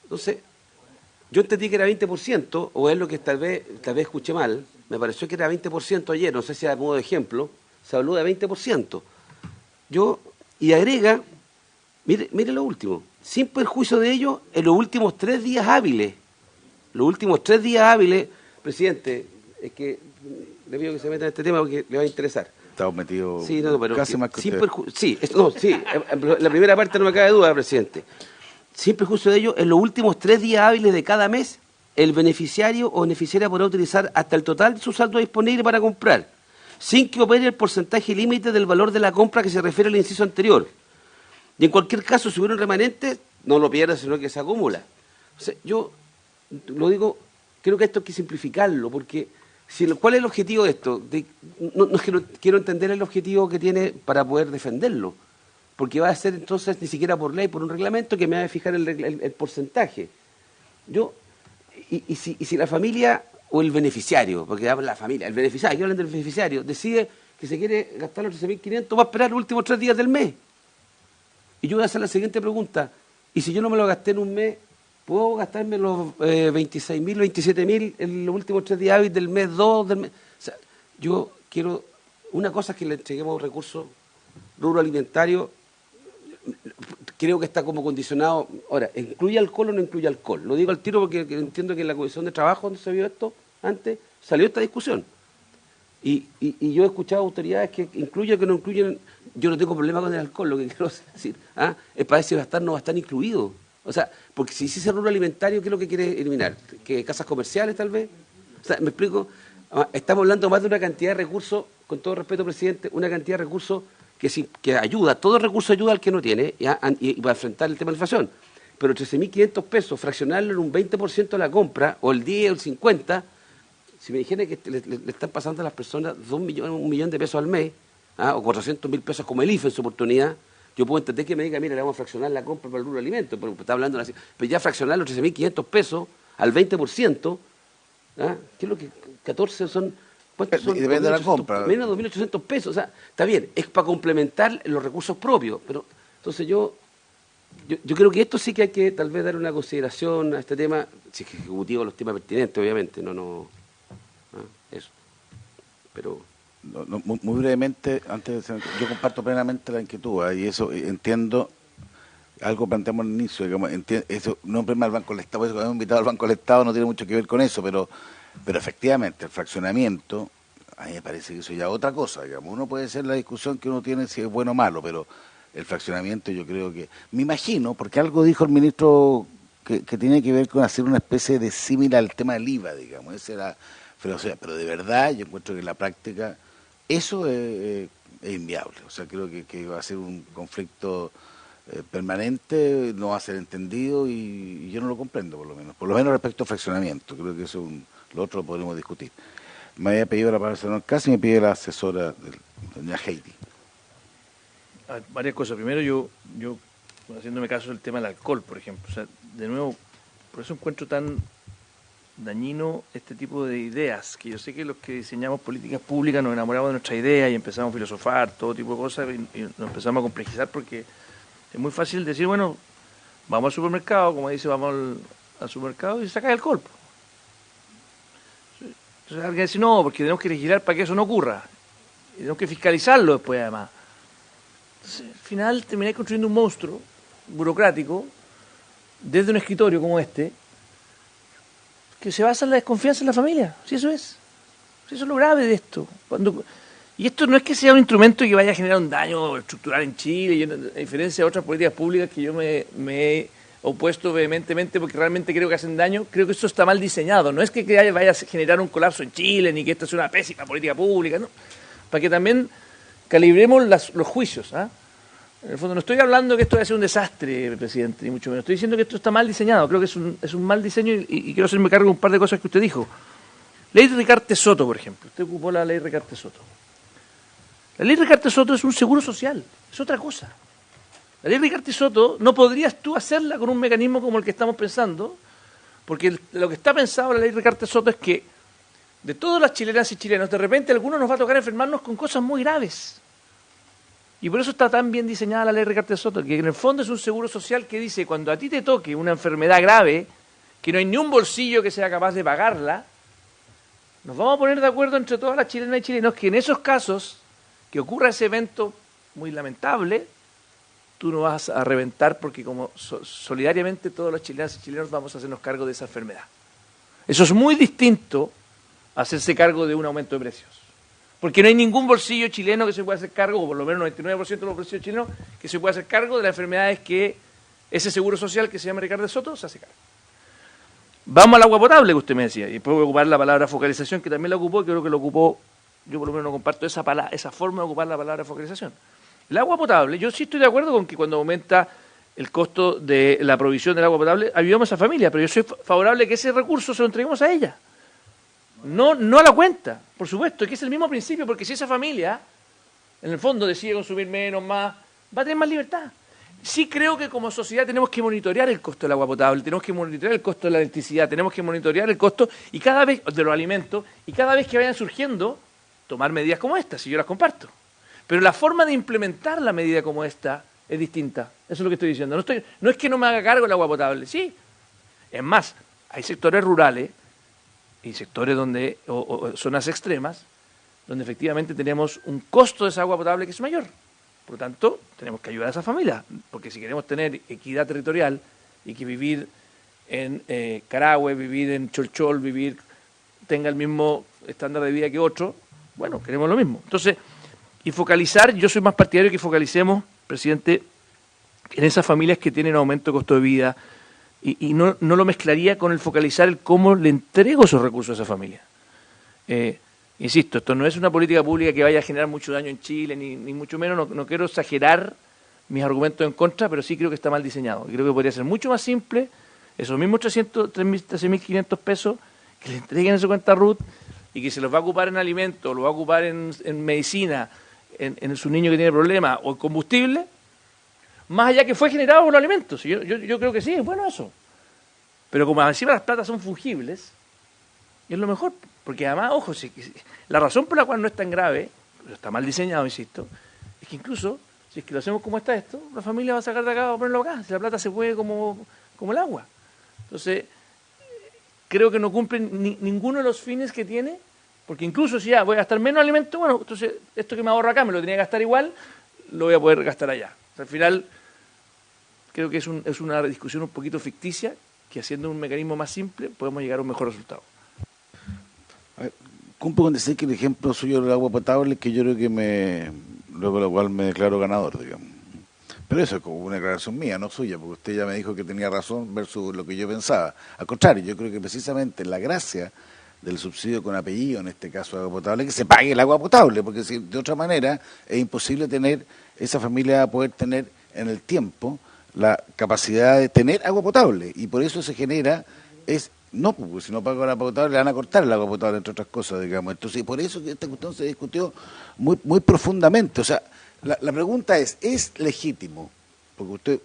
Entonces, yo entendí que era 20%, o es lo que tal vez escuché mal, me pareció que era 20% ayer, no sé si a modo de ejemplo, se habló de 20%. Y agrega, mire lo último, sin perjuicio de ello, en los últimos 3 días hábiles, presidente, es que le pido que se meta en este tema porque le va a interesar. Estamos metidos pero casi más que sin usted. La primera parte no me cabe duda, presidente. Sin perjuicio de ello, en los últimos 3 días hábiles de cada mes, el beneficiario o beneficiaria podrá utilizar hasta el total de su saldo disponible para comprar, sin que opere el porcentaje límite del valor de la compra que se refiere al inciso anterior. Y en cualquier caso, si hubiera un remanente, no lo pierda, sino que se acumula. O sea, yo lo digo, creo que esto hay que simplificarlo, porque ¿cuál es el objetivo de esto? No quiero entender el objetivo que tiene para poder defenderlo, porque va a ser entonces ni siquiera por ley, por un reglamento que me va a fijar el porcentaje. Si la familia o el beneficiario, porque habla la familia, el beneficiario, hablan del beneficiario, decide que se quiere gastar los 13.500, va a esperar los últimos 3 días del mes. Y yo voy a hacer la siguiente pregunta, y si yo no me lo gasté en un mes, ¿puedo gastarme los 26.000, 27.000 en los últimos 3 días hábiles del mes 2? O sea, yo quiero, una cosa es que le entreguemos recursos rubro alimentario, creo que está como condicionado. Ahora, ¿incluye alcohol o no incluye alcohol? Lo digo al tiro porque entiendo que en la Comisión de Trabajo, donde se vio esto antes, salió esta discusión. Y yo he escuchado autoridades que incluyen o que no incluyen. Yo no tengo problema con el alcohol, lo que quiero decir es para ver si va a estar o no va a estar incluido. O sea, porque si se rubro alimentario, ¿qué es lo que quiere eliminar? ¿Que casas comerciales, tal vez? O sea, ¿me explico? Estamos hablando más de una cantidad de recursos, con todo respeto, presidente, una cantidad de recursos que ayuda, todo recurso ayuda al que no tiene, y para enfrentar el tema de la inflación. Pero 13.500 pesos, fraccionarlo en un 20% de la compra, o el 10 o el 50, si me dijeran que le están pasando a las personas 1 millón de pesos al mes, o 400.000 pesos como el IFE en su oportunidad, yo puedo entender que me diga, mira, le vamos a fraccionar la compra para el rubro alimento, pero está hablando así. Pero ya fraccionar los 13.500 pesos al 20%, ¿qué es lo que 14 son? ¿Cuántos son? Y depende de la compra. Menos de 2.800 pesos, o sea, está bien, es para complementar los recursos propios, pero entonces yo creo que esto sí que hay que tal vez dar una consideración a este tema, si es que ejecutivo los temas pertinentes, obviamente, eso. Pero... muy brevemente, yo comparto plenamente la inquietud, y eso entiendo, algo planteamos al inicio, digamos, eso no es un problema del Banco del Estado, eso que hemos invitado al Banco del Estado no tiene mucho que ver con eso, pero efectivamente el fraccionamiento, a mí me parece que eso ya es otra cosa, digamos. Uno puede hacer la discusión que uno tiene si es bueno o malo, pero el fraccionamiento yo creo que, me imagino, porque algo dijo el ministro que tiene que ver con hacer una especie de símil al tema del IVA, digamos, ese era, pero de verdad yo encuentro que en la práctica eso es inviable, o sea, creo que va a ser un conflicto permanente, no va a ser entendido y yo no lo comprendo por lo menos respecto al fraccionamiento, creo que eso lo otro lo podremos discutir. Me había pedido la palabra el senador Casi, me pide la asesora doña Heidi. Varias cosas. Primero, yo haciéndome caso del tema del alcohol, por ejemplo. O sea, de nuevo, por eso encuentro tan dañino este tipo de ideas, que yo sé que los que diseñamos políticas públicas nos enamoramos de nuestra idea y empezamos a filosofar, todo tipo de cosas, y nos empezamos a complejizar porque es muy fácil decir, bueno, vamos al supermercado, como dice, vamos al supermercado y se saca el alcohol. Entonces alguien dice, no, porque tenemos que legislar para que eso no ocurra. Y tenemos que fiscalizarlo después, además. Entonces, al final termináis construyendo un monstruo burocrático desde un escritorio como este, que se basa en la desconfianza en la familia. Sí, eso es. Eso es lo grave de esto. Y esto no es que sea un instrumento que vaya a generar un daño estructural en Chile, a diferencia de otras políticas públicas que yo me he opuesto vehementemente porque realmente creo que hacen daño. Creo que esto está mal diseñado. No es que vaya a generar un colapso en Chile, ni que esto sea una pésima política pública, ¿no? Para que también calibremos los juicios, ¿ah? En el fondo no estoy hablando que esto vaya a ser un desastre, presidente, ni mucho menos. Estoy diciendo que esto está mal diseñado. Creo que es un mal diseño y quiero hacerme cargo de un par de cosas que usted dijo. Ley Ricarte Soto, por ejemplo. Usted ocupó la ley Ricarte Soto. La ley Ricarte Soto es un seguro social, es otra cosa. La ley Ricarte Soto no podrías tú hacerla con un mecanismo como el que estamos pensando, porque lo que está pensado en la ley Ricarte Soto es que de todas las chilenas y chilenos, de repente a algunos nos va a tocar enfermarnos con cosas muy graves. Y por eso está tan bien diseñada la ley Ricarte Soto, que en el fondo es un seguro social que dice, cuando a ti te toque una enfermedad grave, que no hay ni un bolsillo que sea capaz de pagarla, nos vamos a poner de acuerdo entre todas las chilenas y chilenos que en esos casos que ocurra ese evento muy lamentable, tú no vas a reventar porque como solidariamente todos los chilenas y chilenos vamos a hacernos cargo de esa enfermedad. Eso es muy distinto a hacerse cargo de un aumento de precios. Porque no hay ningún bolsillo chileno que se pueda hacer cargo, o por lo menos el 99% de los bolsillos chilenos, que se pueda hacer cargo de las enfermedades que ese seguro social que se llama Ricarte Soto se hace cargo. Vamos al agua potable, que usted me decía, y después voy a ocupar la palabra focalización, que también la ocupó, creo que lo ocupó. Yo por lo menos no comparto esa forma de ocupar la palabra focalización. El agua potable, yo sí estoy de acuerdo con que cuando aumenta el costo de la provisión del agua potable, ayudamos a esa familia, pero yo soy favorable a que ese recurso se lo entreguemos a ella. No a la cuenta, por supuesto, es que es el mismo principio, porque si esa familia, en el fondo, decide consumir menos, más, va a tener más libertad. Sí creo que como sociedad tenemos que monitorear el costo del agua potable, tenemos que monitorear el costo de la electricidad, tenemos que monitorear el costo y cada vez de los alimentos, y cada vez que vayan surgiendo, tomar medidas como esta, si yo las comparto. Pero la forma de implementar la medida como esta es distinta. Eso es lo que estoy diciendo. No es que no me haga cargo el agua potable, sí. Es más, hay sectores rurales y sectores donde o zonas extremas donde efectivamente tenemos un costo de esa agua potable que es mayor. Por lo tanto, tenemos que ayudar a esa familia, porque si queremos tener equidad territorial y que vivir en Carahue, vivir en Cholchol, tenga el mismo estándar de vida que otro, bueno, queremos lo mismo. Entonces, y focalizar, yo soy más partidario que focalicemos, presidente, en esas familias que tienen aumento de costo de vida, y no lo mezclaría con el focalizar el cómo le entrego esos recursos a esa familia. Insisto, esto no es una política pública que vaya a generar mucho daño en Chile, ni mucho menos, no quiero exagerar mis argumentos en contra, pero sí creo que está mal diseñado. Creo que podría ser mucho más simple, esos mismos 13.500 pesos, que le entreguen en su cuenta RUT, y que se los va a ocupar en alimentos, lo va a ocupar en medicina, en su niño que tiene problemas, o en combustible, más allá que fue generado por los alimentos. Yo creo que sí, es bueno eso. Pero como encima las platas son fungibles, es lo mejor. Porque además, ojo, la razón por la cual no es tan grave, pero está mal diseñado, insisto, es que incluso, si es que lo hacemos como está esto, la familia va a sacar de acá, va a ponerlo acá, si la plata se mueve como el agua. Entonces, creo que no cumplen ninguno de los fines que tiene, porque incluso si ya voy a gastar menos alimento, bueno, entonces esto que me ahorro acá me lo tenía que gastar igual, lo voy a poder gastar allá. O sea, al final, creo que es una discusión un poquito ficticia, que haciendo un mecanismo más simple podemos llegar a un mejor resultado. Cumplo con decir que el ejemplo suyo del agua potable es que yo creo que luego lo cual me declaro ganador, digamos. Pero eso es como una declaración mía, no suya, porque usted ya me dijo que tenía razón versus lo que yo pensaba. Al contrario, yo creo que precisamente la gracia del subsidio con apellido, en este caso agua potable, es que se pague el agua potable, porque si, de otra manera es imposible esa familia poder tener en el tiempo la capacidad de tener agua potable, y por eso se genera, porque si no paga el agua potable le van a cortar el agua potable, entre otras cosas, digamos. Entonces, por eso que esta cuestión se discutió muy, muy profundamente. O sea, la pregunta ¿es legítimo? Porque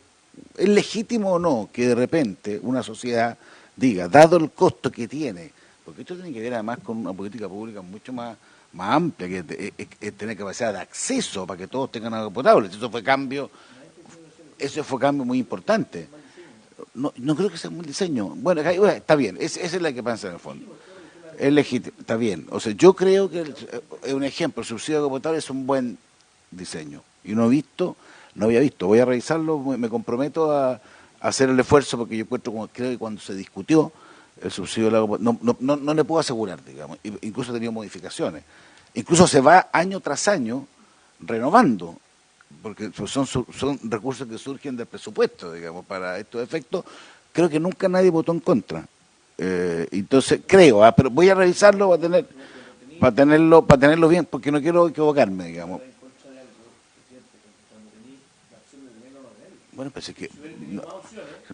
¿es legítimo o no que de repente una sociedad diga, dado el costo que tiene, porque esto tiene que ver además con una política pública mucho más amplia, que es tener capacidad de acceso para que todos tengan agua potable? Eso fue cambio muy importante. No creo que sea un buen diseño. Bueno, está bien, esa es la que pasa en el fondo. Es legítimo, está bien. O sea, yo creo que es un ejemplo, el subsidio de agua potable es un buen diseño. Y no había visto. Voy a revisarlo, me comprometo a hacer el esfuerzo, porque yo creo que cuando se discutió el subsidio del agua, no le puedo asegurar, digamos. Incluso ha tenido modificaciones. Incluso se va año tras año renovando, porque son recursos que surgen del presupuesto, digamos, para estos efectos. Creo que nunca nadie votó en contra. Entonces, creo, pero voy a revisarlo para tenerlo bien, porque no quiero equivocarme, digamos. Bueno, pues es que...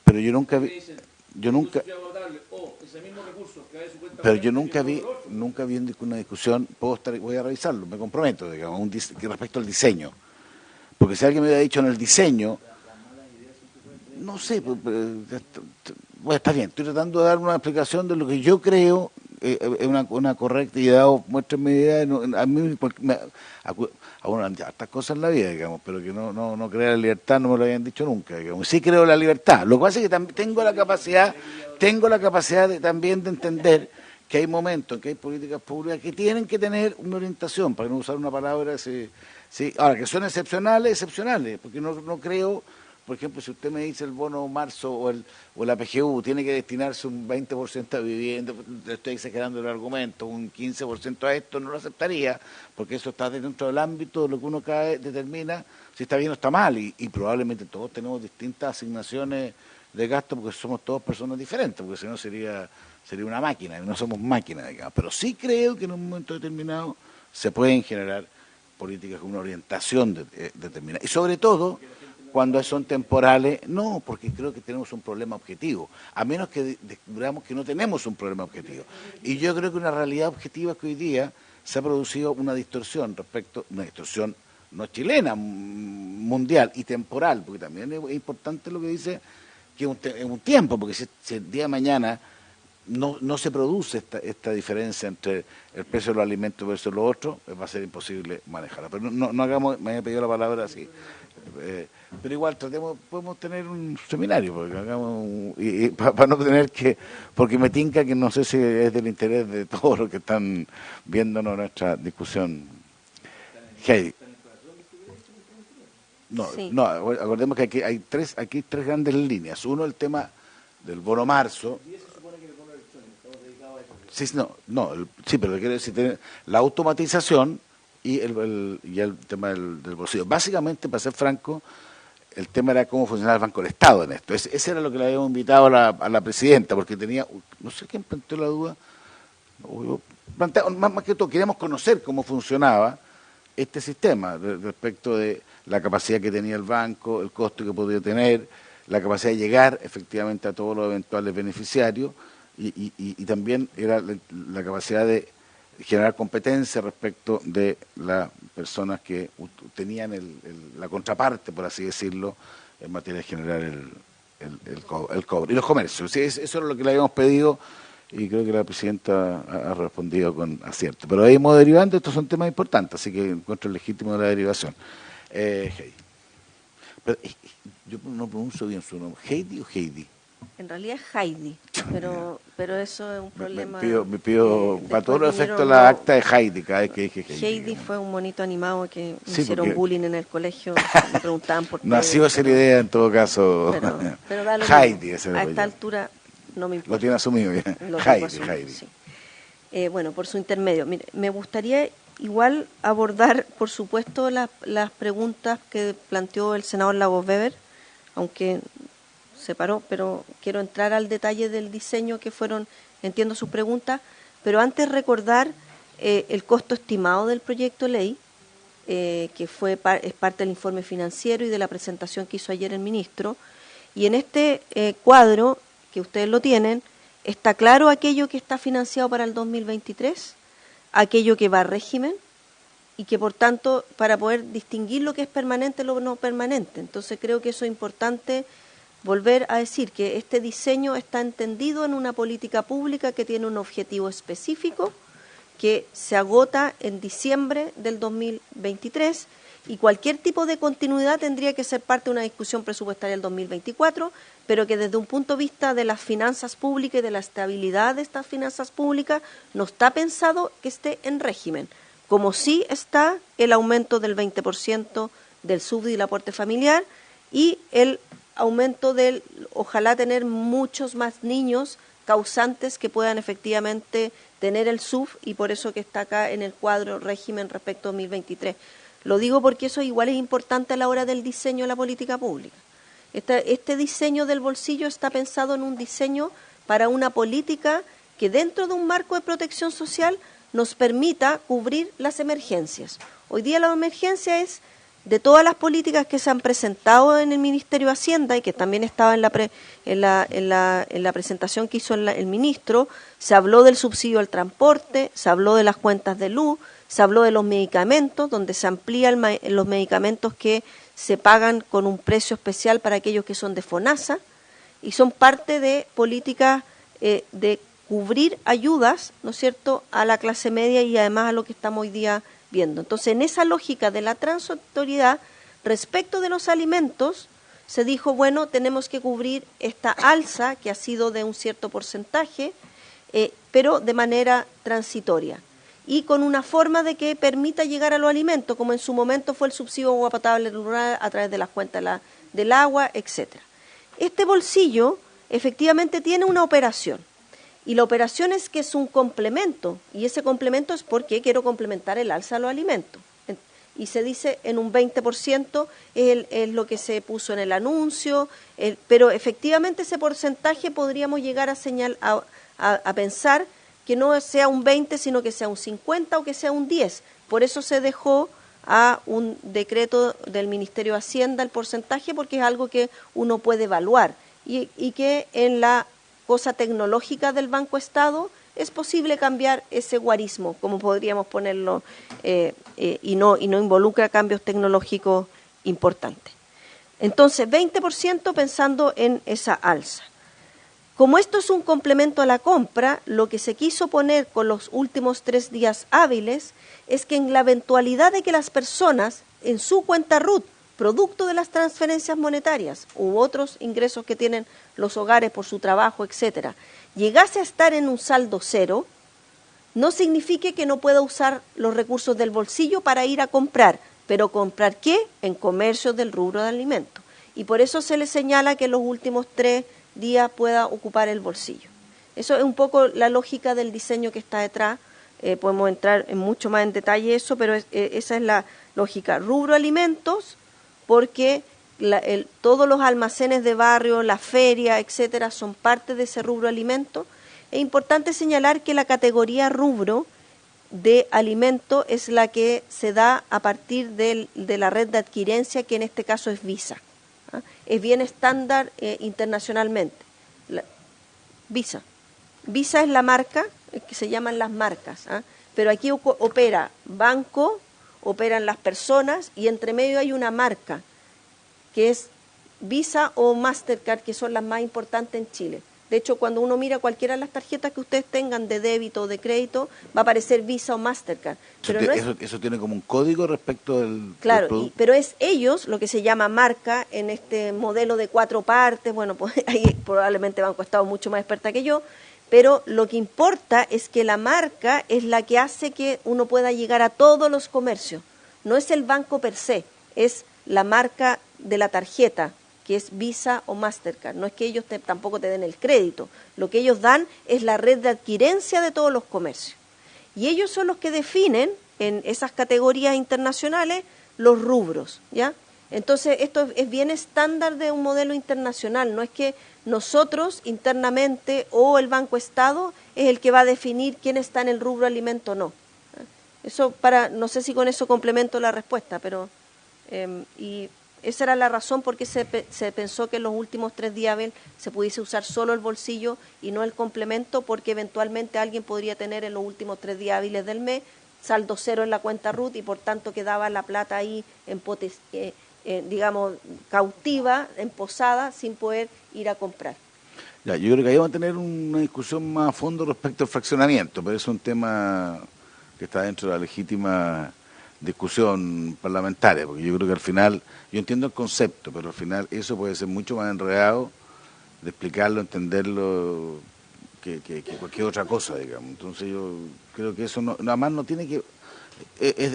pero yo nunca vi... Pero yo nunca vi una discusión, voy a revisarlo, me comprometo, digamos, respecto al diseño. Porque si alguien me hubiera dicho en el diseño, no sé, bueno, está bien, estoy tratando de dar una explicación de lo que yo creo es una correcta idea, o muestra mi idea, a mí a uno hartas cosas en la vida, digamos, pero que no crea la libertad, no me lo habían dicho nunca, digamos. Sí creo en la libertad. Lo que pasa es que tengo la capacidad también de entender que hay momentos en que hay políticas públicas que tienen que tener una orientación, para no usar una palabra, sí. Ahora, que son excepcionales, porque no creo. Por ejemplo, si usted me dice el bono marzo o la PGU tiene que destinarse un 20% a vivienda, estoy exagerando el argumento, un 15% a esto, no lo aceptaría, porque eso está dentro del ámbito de lo que uno determina si está bien o está mal, y probablemente todos tenemos distintas asignaciones de gasto porque somos todas personas diferentes, porque si no sería una máquina, y no somos máquinas, digamos. Pero sí creo que en un momento determinado se pueden generar políticas con una orientación determinada, y sobre todo cuando son temporales, no, porque creo que tenemos un problema objetivo, a menos que descubramos que no tenemos un problema objetivo. Y yo creo que una realidad objetiva es que hoy día se ha producido una distorsión no chilena, mundial y temporal, porque también es importante lo que dice, que es un tiempo, porque si el día de mañana no se produce esta diferencia entre el precio de los alimentos versus los otros, va a ser imposible manejarla. Pero no hagamos, me había pedido la palabra así. Pero igual podemos tener un seminario, porque hagamos para no tener porque me tinca que no sé si es del interés de todos los que están viéndonos nuestra discusión. Heidi. No, acordemos que aquí hay tres grandes líneas. Uno, el tema del bono marzo. Sí, pero quiero decir, la automatización y el tema del bolsillo. Básicamente, para ser franco, el tema era cómo funcionaba el Banco del Estado en esto. Ese era lo que le habíamos invitado a la presidenta, porque tenía, no sé quién planteó la duda, más que todo, queríamos conocer cómo funcionaba este sistema respecto de la capacidad que tenía el banco, el costo que podía tener, la capacidad de llegar efectivamente a todos los eventuales beneficiarios, y también era la capacidad de generar competencia respecto de las personas que tenían la contraparte, por así decirlo, en materia de generar el cobre. Y los comercios, ¿sí? Eso es lo que le habíamos pedido, y creo que la presidenta ha respondido con acierto. Pero ahí, modo derivante, estos son temas importantes, así que encuentro legítimo la derivación. Heidi. Pero, yo no pronuncio bien su nombre. ¿Heidi o Heidi? En realidad es Heidi, pero eso es un problema. Me pido para todos los efectos la acta de Heidi cada vez que dije Heidi. Heidi fue un monito animado que hicieron bullying en el colegio, me preguntaban por qué. Nació esa idea en todo caso. Pero dale, Heidi, a esta altura no me importa. Lo tiene asumido ya. Heidi. Sí. Bueno, por su intermedio. Mire, me gustaría igual abordar, por supuesto, las preguntas que planteó el senador Lagos Weber, aunque se paró, pero quiero entrar al detalle del diseño que entiendo sus preguntas, pero antes recordar el costo estimado del proyecto de ley, que es parte del informe financiero y de la presentación que hizo ayer el ministro, y en este cuadro, que ustedes lo tienen, está claro aquello que está financiado para el 2023, aquello que va a régimen, y que por tanto, para poder distinguir lo que es permanente y lo no permanente. Entonces creo que eso es importante volver a decir que este diseño está entendido en una política pública que tiene un objetivo específico que se agota en diciembre del 2023, y cualquier tipo de continuidad tendría que ser parte de una discusión presupuestaria del 2024, pero que desde un punto de vista de las finanzas públicas y de la estabilidad de estas finanzas públicas no está pensado que esté en régimen, como sí está el aumento del 20% del subsidio y el aporte familiar, y el aumento ojalá tener muchos más niños causantes que puedan efectivamente tener el SUF, y por eso que está acá en el cuadro régimen respecto a 2023. Lo digo porque eso igual es importante a la hora del diseño de la política pública. Este diseño del bolsillo está pensado en un diseño para una política que dentro de un marco de protección social nos permita cubrir las emergencias. Hoy día la emergencia es de todas las políticas que se han presentado en el Ministerio de Hacienda y que también estaba en la presentación que hizo el ministro. Se habló del subsidio al transporte, se habló de las cuentas de luz, se habló de los medicamentos, donde se amplían los medicamentos que se pagan con un precio especial para aquellos que son de FONASA, y son parte de políticas de cubrir ayudas, ¿no es cierto?, a la clase media y además a lo que estamos hoy día viendo. Entonces, en esa lógica de la transitoriedad, respecto de los alimentos, se dijo, bueno, tenemos que cubrir esta alza que ha sido de un cierto porcentaje, pero de manera transitoria y con una forma de que permita llegar a los alimentos, como en su momento fue el subsidio agua potable rural a través de las cuentas del agua, etcétera. Este bolsillo efectivamente tiene una operación, y la operación es que es un complemento, y ese complemento es porque quiero complementar el alza de los alimentos. Y se dice en un 20% es lo que se puso en el anuncio, pero efectivamente ese porcentaje podríamos llegar a pensar que no sea un 20, sino que sea un 50 o que sea un 10. Por eso se dejó a un decreto del Ministerio de Hacienda el porcentaje, porque es algo que uno puede evaluar y que en la cosa tecnológica del Banco Estado es posible cambiar ese guarismo, como podríamos ponerlo, y no involucra cambios tecnológicos importantes. Entonces, 20% pensando en esa alza. Como esto es un complemento a la compra, lo que se quiso poner con los últimos 3 días hábiles es que en la eventualidad de que las personas en su cuenta RUT, producto de las transferencias monetarias u otros ingresos que tienen los hogares por su trabajo, etcétera, llegase a estar en un saldo cero, no signifique que no pueda usar los recursos del bolsillo para ir a comprar. ¿Pero comprar qué? En comercios del rubro de alimentos. Y por eso se le señala que en los últimos 3 días pueda ocupar el bolsillo. Eso es un poco la lógica del diseño que está detrás. Podemos entrar en mucho más en detalle eso, pero esa es la lógica. Rubro alimentos, porque todos los almacenes de barrio, la feria, etcétera, son parte de ese rubro alimentos. Es importante señalar que la categoría rubro de alimento es la que se da a partir de la red de adquirencia, que en este caso es Visa. Es bien estándar internacionalmente. Visa. Visa es la marca, que se llaman las marcas, pero aquí opera banco, operan las personas, y entre medio hay una marca, que es Visa o Mastercard, que son las más importantes en Chile. De hecho, cuando uno mira cualquiera de las tarjetas que ustedes tengan de débito o de crédito, va a aparecer Visa o Mastercard. Pero eso tiene como un código respecto del Claro, pero es ellos lo que se llama marca en este modelo de 4 partes. Bueno, pues ahí probablemente Banco Estado mucho más experta que yo, pero lo que importa es que la marca es la que hace que uno pueda llegar a todos los comercios. No es el banco per se, es la marca de la tarjeta, que es Visa o Mastercard. No es que ellos tampoco te den el crédito. Lo que ellos dan es la red de adquirencia de todos los comercios. Y ellos son los que definen en esas categorías internacionales los rubros, ¿ya? Entonces, esto es bien estándar de un modelo internacional. No es que nosotros internamente o el Banco Estado es el que va a definir quién está en el rubro alimento o no. Eso no sé si con eso complemento la respuesta, pero y esa era la razón por qué se pensó que en los últimos 3 días se pudiese usar solo el bolsillo y no el complemento, porque eventualmente alguien podría tener en los últimos 3 días hábiles del mes saldo cero en la cuenta RUT y por tanto quedaba la plata ahí digamos, cautiva, emposada, sin poder ir a comprar. Ya, yo creo que ahí vamos a tener una discusión más a fondo respecto al fraccionamiento, pero es un tema que está dentro de la legítima discusión parlamentaria, porque yo creo que al final, yo entiendo el concepto, pero al final eso puede ser mucho más enredado de explicarlo, entenderlo, que cualquier otra cosa, digamos. Entonces yo creo que eso nada más no tiene que...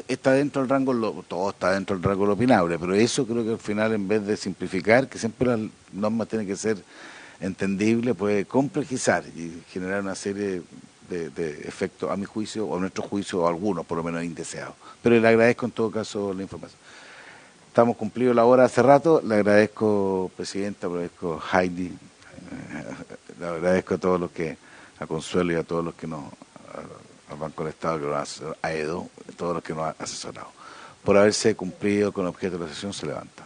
está dentro del rango, todo está dentro del rango de lo opinable, pero eso creo que al final, en vez de simplificar, que siempre las normas tienen que ser entendible puede complejizar y generar una serie de efectos, a mi juicio, o a nuestro juicio, o algunos, por lo menos indeseados. Pero le agradezco en todo caso la información. Estamos cumplidos la hora hace rato, le agradezco, Presidenta, le agradezco Heidi, le agradezco a todos los que, a Consuelo y a todos los que nos, al Banco del Estado, que nos a Edo, todos los que nos han asesorado. Por haberse cumplido con el objeto de la sesión, se levanta.